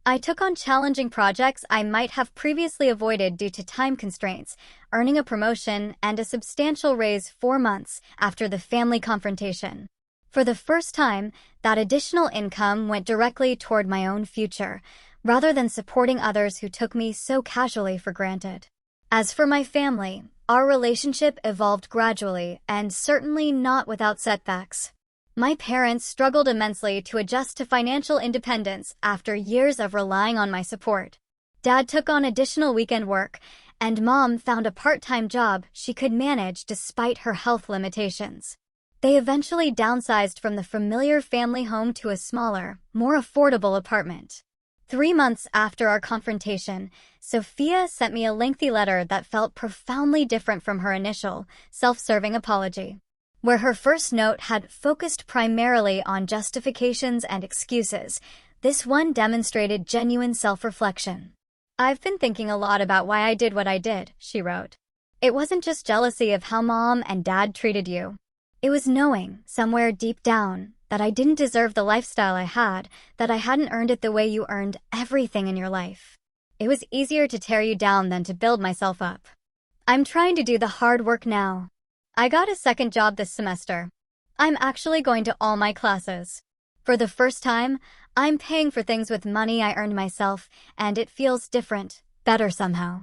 I took on challenging projects I might have previously avoided due to time constraints, earning a promotion and a substantial raise 4 months after the family confrontation. For the first time, that additional income went directly toward my own future, rather than supporting others who took me so casually for granted. As for my family, our relationship evolved gradually and certainly not without setbacks. My parents struggled immensely to adjust to financial independence after years of relying on my support. Dad took on additional weekend work, and Mom found a part-time job she could manage despite her health limitations. They eventually downsized from the familiar family home to a smaller, more affordable apartment. 3 months after our confrontation, Sophia sent me a lengthy letter that felt profoundly different from her initial, self-serving apology. Where her first note had focused primarily on justifications and excuses, this one demonstrated genuine self-reflection. I've been thinking a lot about why I did what I did, she wrote. It wasn't just jealousy of how Mom and Dad treated you. It was knowing, somewhere deep down, that I didn't deserve the lifestyle I had, that I hadn't earned it the way you earned everything in your life. It was easier to tear you down than to build myself up. I'm trying to do the hard work now. I got a second job this semester. I'm actually going to all my classes. For the first time, I'm paying for things with money I earned myself, and it feels different, better somehow.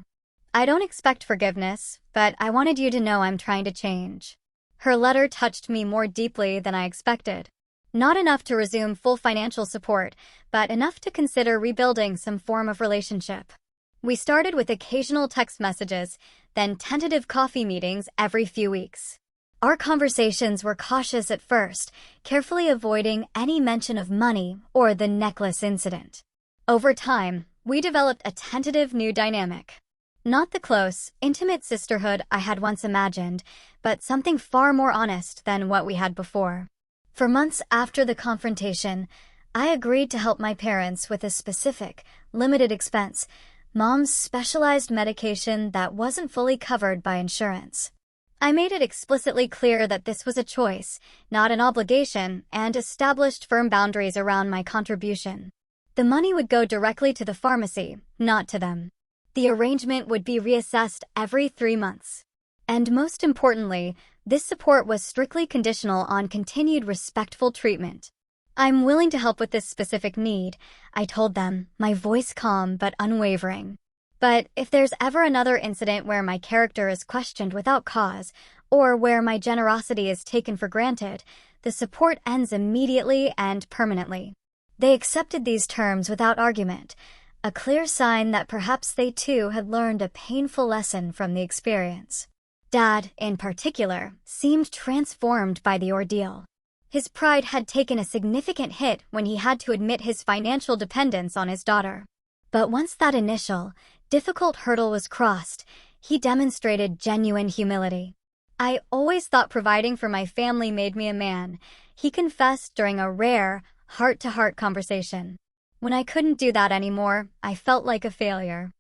I don't expect forgiveness, but I wanted you to know I'm trying to change. Her letter touched me more deeply than I expected. Not enough to resume full financial support, but enough to consider rebuilding some form of relationship. We started with occasional text messages, then tentative coffee meetings every few weeks. Our conversations were cautious at first, carefully avoiding any mention of money or the necklace incident. Over time, we developed a tentative new dynamic. Not the close, intimate sisterhood I had once imagined, but something far more honest than what we had before. For months after the confrontation, I agreed to help my parents with a specific, limited expense, Mom's specialized medication that wasn't fully covered by insurance. I made it explicitly clear that this was a choice, not an obligation, and established firm boundaries around my contribution. The money would go directly to the pharmacy, not to them. The arrangement would be reassessed every 3 months. And most importantly, this support was strictly conditional on continued respectful treatment. I'm willing to help with this specific need, I told them, my voice calm but unwavering. But if there's ever another incident where my character is questioned without cause, or where my generosity is taken for granted, the support ends immediately and permanently. They accepted these terms without argument, a clear sign that perhaps they too had learned a painful lesson from the experience. Dad, in particular, seemed transformed by the ordeal. His pride had taken a significant hit when he had to admit his financial dependence on his daughter. But once that initial, difficult hurdle was crossed, he demonstrated genuine humility. "I always thought providing for my family made me a man," he confessed during a rare, heart-to-heart conversation. "When I couldn't do that anymore, I felt like a failure.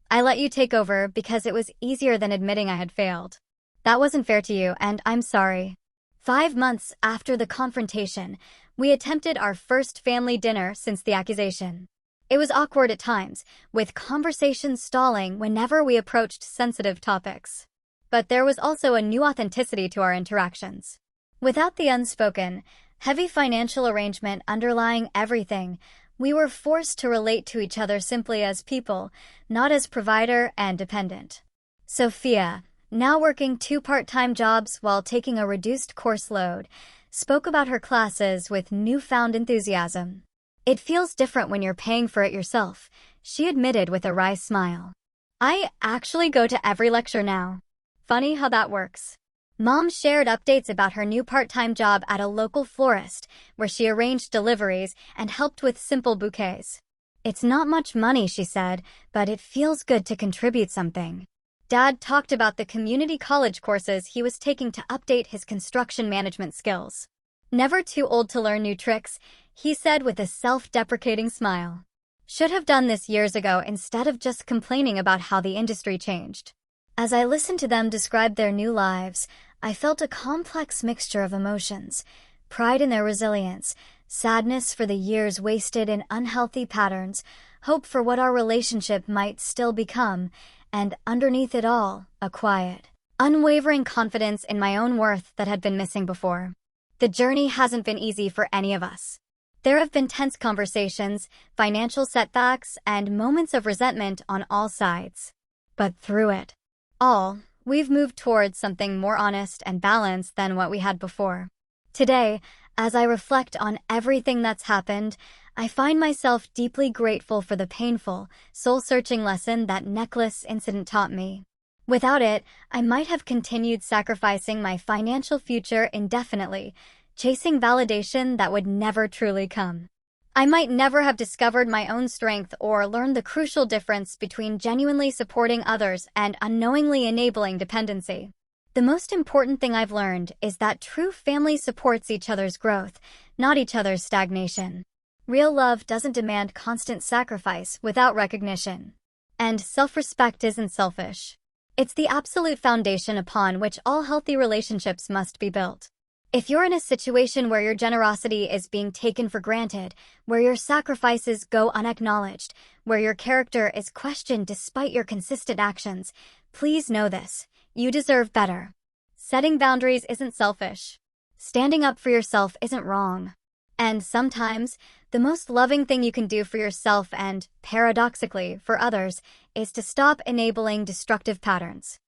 I let you take over because it was easier than admitting I had failed. That wasn't fair to you, and I'm sorry." 5 months after the confrontation, we attempted our first family dinner since the accusation. It was awkward at times, with conversations stalling whenever we approached sensitive topics. But there was also a new authenticity to our interactions. Without the unspoken, heavy financial arrangement underlying everything, we were forced to relate to each other simply as people, not as provider and dependent. Sophia, now working 2 part-time jobs while taking a reduced course load, spoke about her classes with newfound enthusiasm. "It feels different when you're paying for it yourself," she admitted with a wry smile. "I actually go to every lecture now. Funny how that works." Mom shared updates about her new part-time job at a local florist, where she arranged deliveries and helped with simple bouquets. "It's not much money," she said, "but it feels good to contribute something." Dad talked about the community college courses he was taking to update his construction management skills. "Never too old to learn new tricks," he said with a self-deprecating smile. "Should have done this years ago instead of just complaining about how the industry changed." As I listened to them describe their new lives, I felt a complex mixture of emotions: pride in their resilience, sadness for the years wasted in unhealthy patterns, hope for what our relationship might still become, and underneath it all, a quiet, unwavering confidence in my own worth that had been missing before. The journey hasn't been easy for any of us. There have been tense conversations, financial setbacks, and moments of resentment on all sides. But through it all, we've moved towards something more honest and balanced than what we had before. Today, as I reflect on everything that's happened, I find myself deeply grateful for the painful, soul-searching lesson that necklace incident taught me. Without it, I might have continued sacrificing my financial future indefinitely, chasing validation that would never truly come. I might never have discovered my own strength or learned the crucial difference between genuinely supporting others and unknowingly enabling dependency. The most important thing I've learned is that true family supports each other's growth, not each other's stagnation. Real love doesn't demand constant sacrifice without recognition. And self-respect isn't selfish. It's the absolute foundation upon which all healthy relationships must be built. If you're in a situation where your generosity is being taken for granted, where your sacrifices go unacknowledged, where your character is questioned despite your consistent actions, please know this: you deserve better. Setting boundaries isn't selfish. Standing up for yourself isn't wrong. And sometimes, the most loving thing you can do for yourself and, paradoxically, for others, is to stop enabling destructive patterns.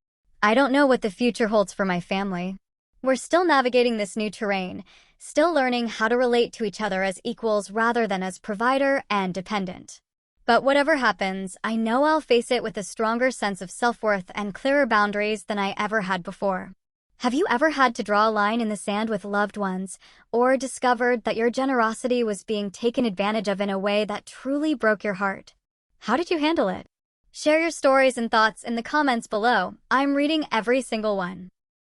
I don't know what the future holds for my family. We're still navigating this new terrain, still learning how to relate to each other as equals rather than as provider and dependent. But whatever happens, I know I'll face it with a stronger sense of self-worth and clearer boundaries than I ever had before. Have you ever had to draw a line in the sand with loved ones, or discovered that your generosity was being taken advantage of in a way that truly broke your heart? How did you handle it? Share your stories and thoughts in the comments below. I'm reading every single one.